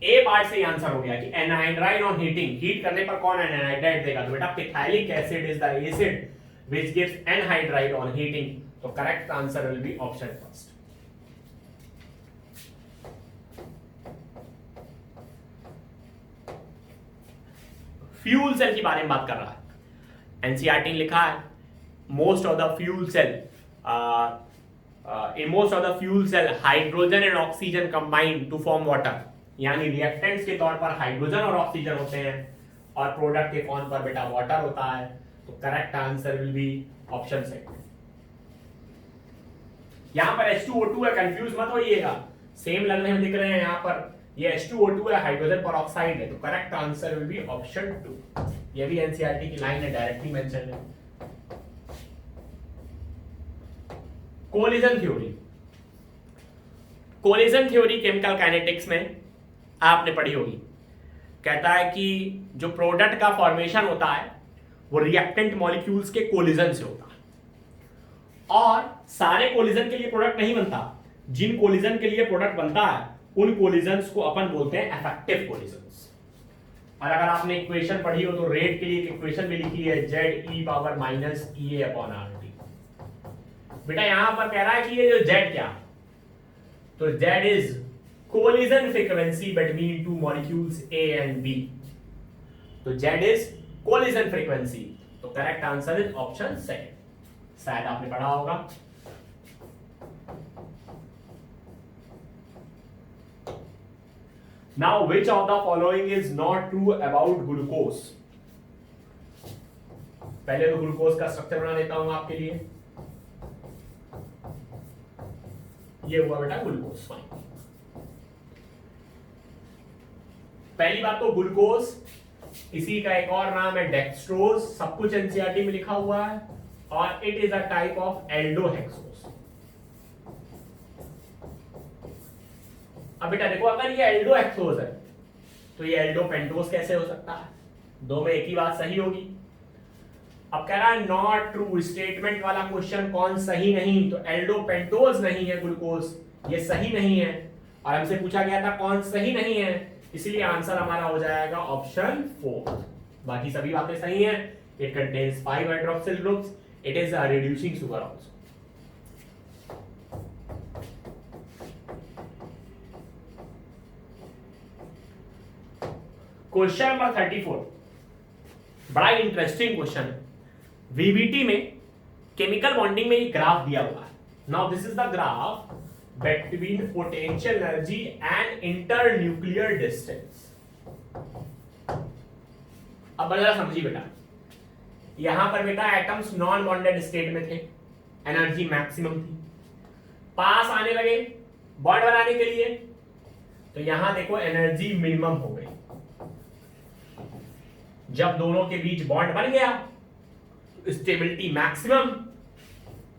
ए पार्ट से ही आंसर हो गया कि एनहाइड्राइड ऑन हीटिंग, हीट करने पर कौन एनहाइड्राइड देगा। तो बेटा phthalic acid is the acid which gives anhydride on heating. तो correct answer will be option first. Fuel cell के बारे में बात कर रहा है, एनसीईआरटी ने लिखा है most of the fuel cell in most of the fuel cell hydrogen and oxygen combine to form water, यानी रिएक्टेंट्स के तौर पर हाइड्रोजन और ऑक्सीजन होते हैं और प्रोडक्ट के फॉर्म पर बेटा वाटर होता है। तो correct answer will be option second. यहां पर H2O2 है, कंफ्यूज मत होइएगा, सेम लगने में दिख रहे हैं। यहां पर ये H2O2 है, हाइड्रोजन पर ऑक्साइड है। तो correct answer will be option 2। ये भी एनसीईआरटी की लाइन है, डायरेक्टली मेंशन है। Collision theory, collision theory chemical kinetics में आपने पढ़ी होगी। कहता है कि जो प्रोडक्ट का फॉर्मेशन होता है वो रिएक्टेंट मॉलिक्यूल्स के कोलिजन से होता है और सारे कोलिजन के लिए प्रोडक्ट नहीं बनता। जिन कोलिजन के लिए प्रोडक्ट बनता है उन कोलिजन्स को अपन बोलते हैं इफेक्टिव कोलिजन्स। और अगर आपने इक्वेशन पढ़ी हो तो रेट के लिए इक्वेशन भी लिखी है ZE⁻⁻ बेटा यहां पर कह रहा है कि ये जो Z क्या, तो Z is collision frequency between two molecules A and B। तो Z इज कोलिजन फ्रीक्वेंसी। तो correct answer is option second, शायद आपने पढ़ा होगा। Now which of the following is not true about glucose. पहले तो ग्लूकोज का स्ट्रक्चर बना देता हूं आपके लिए। ये हुआ बेटा ग्लूकोज। फाइन, पहली बात तो ग्लूकोज, इसी का एक और नाम है डेक्सट्रोज, सब कुछ एनसीईआरटी में लिखा हुआ है। और it is a type of aldohexose. अब बेटा देखो, अगर ये एल्डोहेक्सोज है तो ये एल्डोपेंटोज कैसे हो सकता है? दो में एक ही बात सही होगी। अब कह रहा है नॉट ट्रू, स्टेटमेंट वाला क्वेश्चन कौन सही नहीं, तो एल्डोपेंटोज नहीं है ग्लूकोज, ये सही नहीं है। और हमसे पूछा गया था कौन सही नहीं है, इसलिए आंसर हमारा हो जाएगा ऑप्शन 4। बाकी सभी बातें सही हैं। It contains 5 hydroxyl groups, it is a reducing sugar also. Question number 34 बड़ा इंटरेस्टिंग क्वेश्चन है। वीबीटी में केमिकल बॉन्डिंग में एक ग्राफ दिया हुआ है। Now this is the graph between potential energy and internuclear distance. अब जरा समझिए बेटा, यहां पर बेटा एटम्स नॉन बॉन्डेड स्टेट में थे, एनर्जी मैक्सिमम थी। पास आने लगे बॉन्ड बनाने के लिए, तो यहां देखो एनर्जी मिनिमम हो गई। जब दोनों के बीच बॉन्ड बन गया, स्टेबिलिटी मैक्सिमम।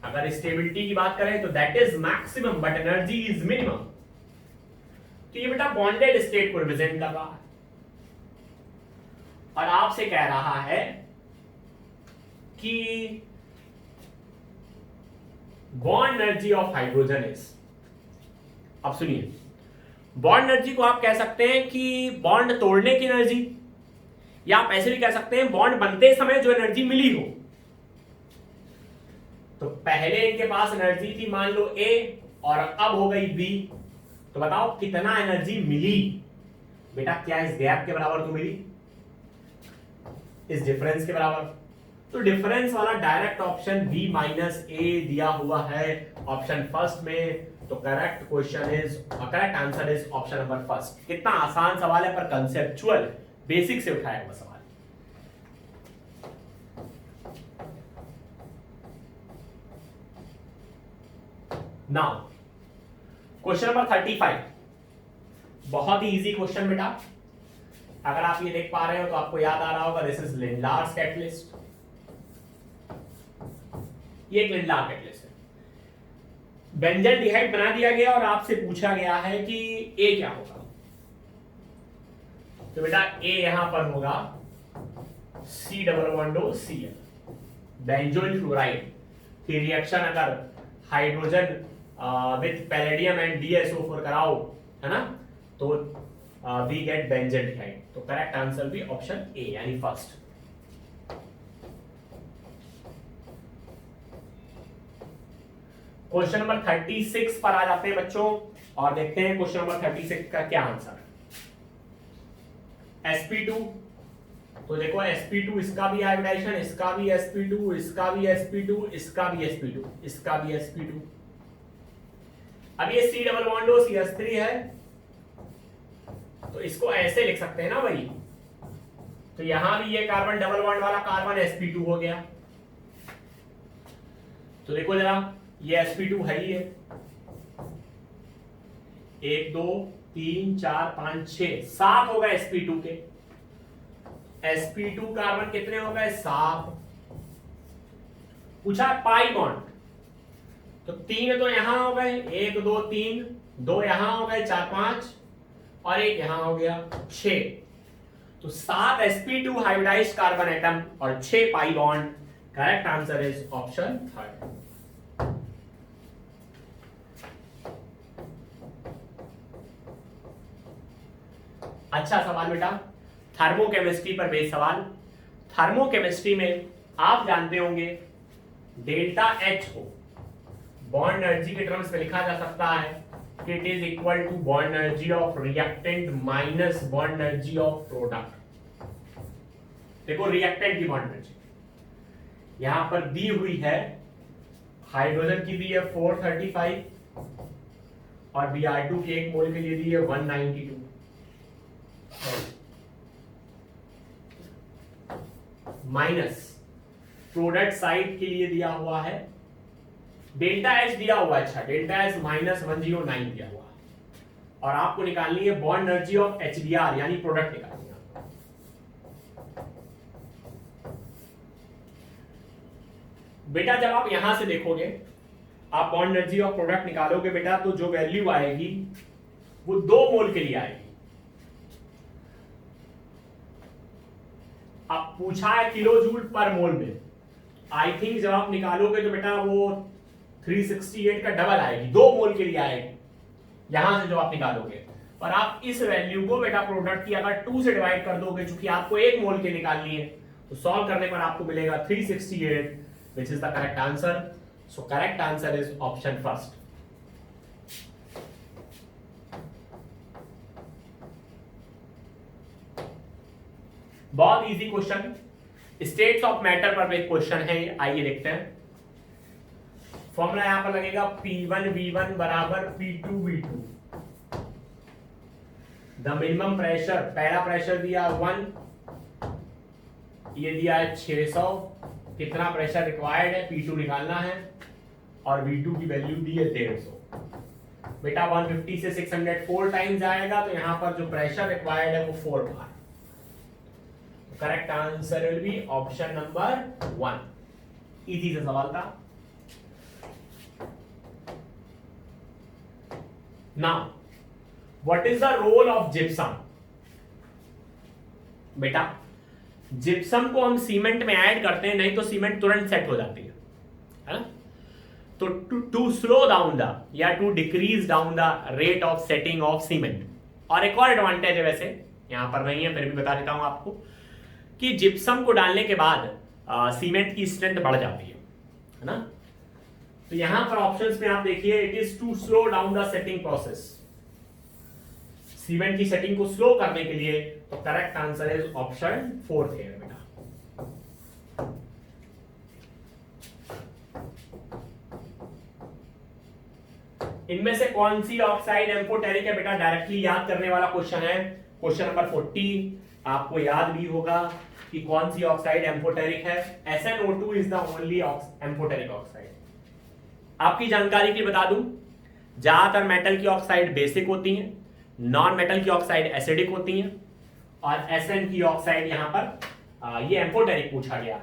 अगर स्टेबिलिटी की बात करें तो that is maximum but energy is minimum. तो ये बेटा बॉन्डेड स्टेट को रिप्रेजेंट कर रहा है और आपसे कह रहा है कि bond energy of hydrogen is. अब सुनिए, बॉन्ड एनर्जी को आप कह सकते हैं कि बॉन्ड तोड़ने की एनर्जी, या आप ऐसे भी कह सकते हैं बॉन्ड बनते समय जो एनर्जी मिली हो। तो पहले इनके पास एनर्जी थी मान लो A, और अब हो गई बी, तो बताओ कितना एनर्जी मिली बेटा, क्या इस गैप के बराबर तो मिली, इस डिफरेंस के बराबर। तो डिफरेंस वाला डायरेक्ट ऑप्शन बी माइनस ए दिया हुआ है ऑप्शन फर्स्ट में, तो correct question is, correct answer is option number first. कितना आसान सवाल है पर कंसेप्चुअल, बेसिक से उठाया हुआ सवाल। नाउ क्वेश्चन नंबर 35, बहुत ही इजी क्वेश्चन बेटा। अगर आप ये देख पा रहे हो तो आपको याद आ रहा होगा, दिस इज लिंडार्स कैटलिस्ट, ये एक लिंडार कैटलिस्ट है। बेंजल्डिहाइड बना दिया गया और आपसे पूछा गया है कि ए क्या होगा। तो बेटा ए यहां पर होगा C+Cl, बेंजोइल फ्लोराइड की रिएक्शन अगर hydrogen with palladium and DSO4 कराओ, है ना, तो वी गेट बेंजल्डिहाइड। तो करेक्ट आंसर भी ऑप्शन ए यानी फर्स्ट। क्वेश्चन नंबर 36 पर आ जाते हैं बच्चों और देखते हैं क्वेश्चन नंबर 36 का क्या आंसर है। sp2, तो देखो sp2 इसका भी हाइब्रिडाइजेशन, इसका भी sp2, इसका भी sp2, इसका भी sp2, इसका भी sp2। अब ये C+CH3 है, तो इसको ऐसे लिख सकते हैं ना भाई, तो यहां भी ये कार्बन डबल बॉन्ड वाला कार्बन sp2 हो गया। तो देखो जरा, ये sp2 है ही है, 1 2 3 4 5 6 7 हो गए sp2 के। sp2 कार्बन कितने हो गए, 7। पूछा पाई बॉन्ड, तो 3 तो यहां हो गए, 1 2 3, 2 यहां हो गए, 4 5 और 1 यहां हो गया, 6। तो 7 sp2 हाइब्रिडाइज्ड कार्बन एटम और 6 pi bond. Correct answer is option third. अच्छा सवाल बेटा, थर्मोकेमिस्ट्री पर बेस्ड सवाल। थर्मोकेमिस्ट्री में आप जानते होंगे डेल्टा H को बॉन्ड एनर्जी के टर्म्स में लिखा जा सकता है कि it is equal to bond energy of reactant minus bond energy of product. देखो रिएक्टेंट की बॉन्ड एनर्जी यहां पर दी हुई है, हाइड्रोजन की दी है 435 और Br2 के 1 मोल के लिए दी है 192। माइनस प्रोडक्ट साइड के लिए दिया हुआ है डेल्टा H दिया हुआ है, अच्छा डेल्टा H -109 दिया हुआ है और आपको निकालनी है बॉन्ड एनर्जी ऑफ HBr यानी प्रोडक्ट निकालनी है। बेटा जब आप यहां से देखोगे, आप बॉन्ड एनर्जी ऑफ प्रोडक्ट निकालोगे बेटा, तो जो वैल्यू आएगी वो 2 मोल के लिए आएगी। अब पूछा है किलो जूल पर मोल में, आई थिंक जब आप निकालोगे तो बेटा वो 368 का डबल आएगी, 2 मोल के लिए आएगी यहां से जो आप निकालोगे। और आप इस वैल्यू को बेटा प्रोडक्ट की अगर 2 से डिवाइड कर दोगे, चूंकि आपको 1 मोल के निकालनी है, तो सॉल्व करने पर आपको मिलेगा 368 which is the correct answer. So correct answer is option first. बहुत easy question, states of matter पर एक क्वेश्चन है, आइए देखते हैं। फॉर्मूला यहां पर लगेगा P1V1 बराबर P2V2। द मिनिमम प्रेशर, पहला प्रेशर दिया 1, ये दिया है 600, कितना प्रेशर रिक्वायर्ड है P2 निकालना है और V2 की वैल्यू दी है 150। बेटा 150 से 600 4 टाइम्स आएगा, तो यहां पर जो प्रेशर रिक्वायर्ड है वो 4 बार। Correct answer will be option number 1। Easy सा सवाल था। Now what is the role of gypsum. बेटा जिप्सम को हम सीमेंट में ऐड करते हैं, नहीं तो सीमेंट तुरंत सेट हो जाती है ना। तो टू स्लो डाउन द या to decrease down the rate of setting of cement. और एक और एडवांटेज है, वैसे यहां पर नहीं है फिर भी बता देता हूं आपको, कि जिप्सम को डालने के बाद सीमेंट की स्ट्रेंथ बढ़ जाती है ना। तो यहां पर ऑप्शंस में आप देखिए, it is to slow down the setting process, cement की सेटिंग को स्लो करने के लिए। तो करेक्ट आंसर इज ऑप्शन 4 है बेटा। इनमें से कौन सी ऑक्साइड एम्फोटेरिक है बेटा? डायरेक्टली याद करने वाला क्वेश्चन है, क्वेश्चन नंबर 40। आपको याद भी होगा कि कौन सी ऑक्साइड एम्फोटेरिक है। SnO2 is the only amphoteric oxide. आपकी जानकारी के बता दूं, ज्यादातर मेटल की ऑक्साइड बेसिक होती हैं, नॉन मेटल की ऑक्साइड एसिडिक होती हैं, और Sn की ऑक्साइड यहां पर ये एम्फोटेरिक पूछा गया।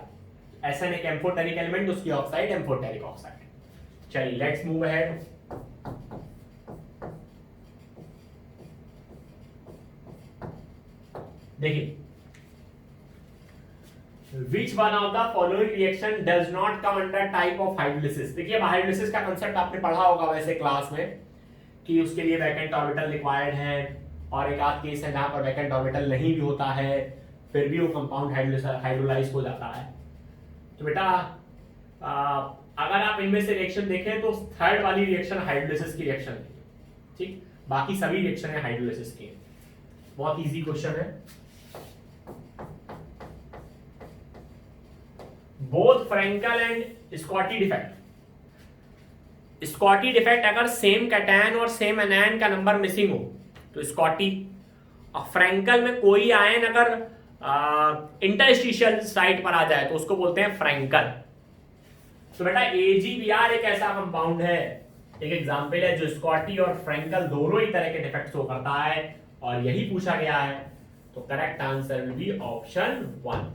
Sn एक एम्फोटेरिक एलिमेंट, उसकी ऑक्साइड एम्फोटेरिक ऑक्साइड। चलिए लेट्स मूव अहेड। देखिए, Which one of the following reaction does not come under type of hydrolysis? देखिए, हाइड्रोलिसिस का कंसेप्ट आपने पढ़ा होगा वैसे क्लास में, कि उसके लिए वैकेंट ऑर्बिटल रिक्वायर्ड है, और एक आध केस है जहां पर वैकेंट ऑर्बिटल नहीं भी होता है, फिर भी वो कंपाउंड हाइड्रोलाइज हो जाता है। तो बेटा अगर आप इनमें से रिएक्शन देखें तो थर्ड वाली रिएक्शन हाइड्रोलिसिस की रिएक्शन है, ठीक, बाकी सभी रिएक्शन है हाइड्रोलिसिस की। बहुत इजी क्वेश्चन है। Both Frenkel and Schottky defect, Schottky defect अगर सेम कैटायन और सेम एनायन का नंबर मिसिंग हो तो स्कॉटी, और फ्रैंकल में कोई आयन अगर इंटरस्टिशियल साइट पर आ जाए तो उसको बोलते हैं फ्रैंकल। तो बेटा AgBr एक ऐसा कंपाउंड है, एक एग्जांपल है जो स्कॉटी और फ्रैंकल दोनों ही तरह के डिफेक्ट शो करता है, और यही पूछा गया है। तो correct answer will be option 1।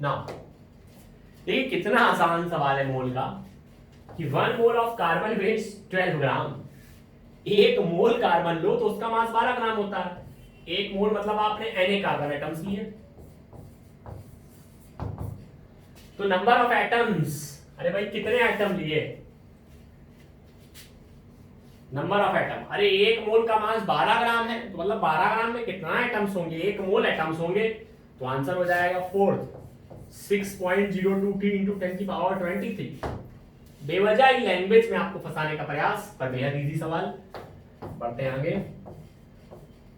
Now देखिए कितना आसान सवाल है मोल का, कि 1 मोल ऑफ कार्बन वेट्स 12 ग्राम। एक मोल कार्बन लो तो उसका मास 12 ग्राम होता है। एक मोल मतलब आपने Na कार्बन एटम्स लिए, तो नंबर ऑफ एटम्स, अरे भाई कितने एटम लिए, नंबर ऑफ एटम, अरे एक मोल का मास 12 ग्राम है, तो मतलब 12 ग्राम में कितना एटम्स होंगे, एक मोल एटम्स होंगे। तो आंसर हो जाएगा 4, 6.023 इंटू 10 की पावर 23। बेवजह ही लैंग्वेज में आपको फंसाने का प्रयास, पर बेहद इजी सवाल। बढ़ते हैं आगे।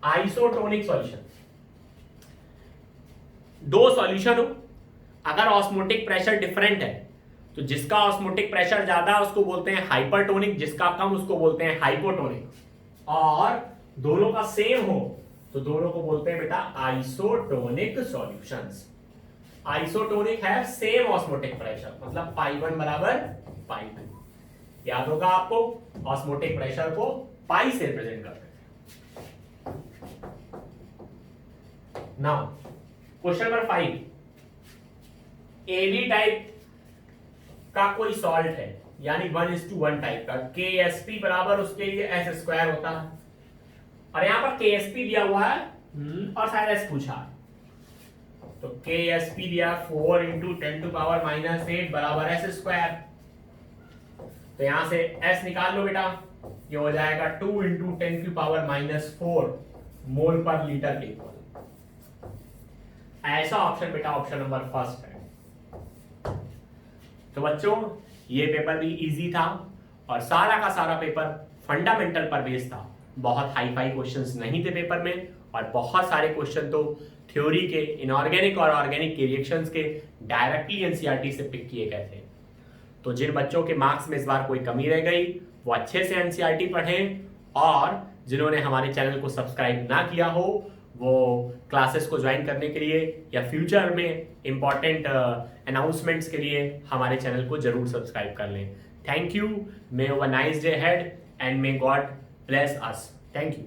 आइसोटोनिक सॉल्यूशन, दो सॉल्यूशन हो, अगर ऑस्मोटिक प्रेशर डिफरेंट है तो जिसका ऑस्मोटिक प्रेशर ज्यादा है उसको बोलते हैं हाइपरटोनिक, जिसका कम उसको बोलते हैं हाइपोटोनिक, और दोनों का सेम हो तो दोनों को बोलते हैं बेटा आइसोटोनिक सॉल्यूशंस। आइसोटोनिक है सेम ऑस्मोटिक प्रेशर, मतलब पाई1 बराबर पाई2। याद होगा आपको, ऑस्मोटिक प्रेशर को पाई से रिप्रेजेंट करते हैं। Now question number 5, AB type का कोई सॉल्ट है, यानी 1:1 टाइप का, KSP बराबर उसके लिए S² होता है, और यहां पर KSP दिया हुआ है और शायद S पूछा है, तो KSP दिया 4 इंटू 10 टू पावर -8 बराबर S²। तो यहां से S निकाल लो बेटा, ये हो जाएगा 2 इंटू 10 की पावर -4 मोल पर लीटर के इक्वल। ऐसा ऑप्शन बेटा ऑप्शन नंबर फर्स्ट है। तो बच्चों ये पेपर भी इजी था, और सारा का सारा पेपर फंडामेंटल पर बेस्ड था। बहुत हाई फाई क्वेश्चंस नहीं थे पेपर में, और बहुत सारे क्वेश्चन तो थ्योरी के, इनऑर्गेनिक और ऑर्गेनिक के रिएक्शंस के डायरेक्टली एनसीईआरटी से पिक किए गए थे। तो जिन बच्चों के मार्क्स में इस बार कोई कमी रह गई वो अच्छे से एनसीईआरटी पढ़ें, और जिन्होंने हमारे चैनल को सब्सक्राइब ना किया हो वो क्लासेस को ज्वाइन करने के लिए या फ्यूचर में इंपॉर्टेंट अनाउंसमेंट्स के लिए हमारे चैनल को जरूर सब्सक्राइब कर लें। Thank you, may have a nice day ahead and may God bless us. Thank you.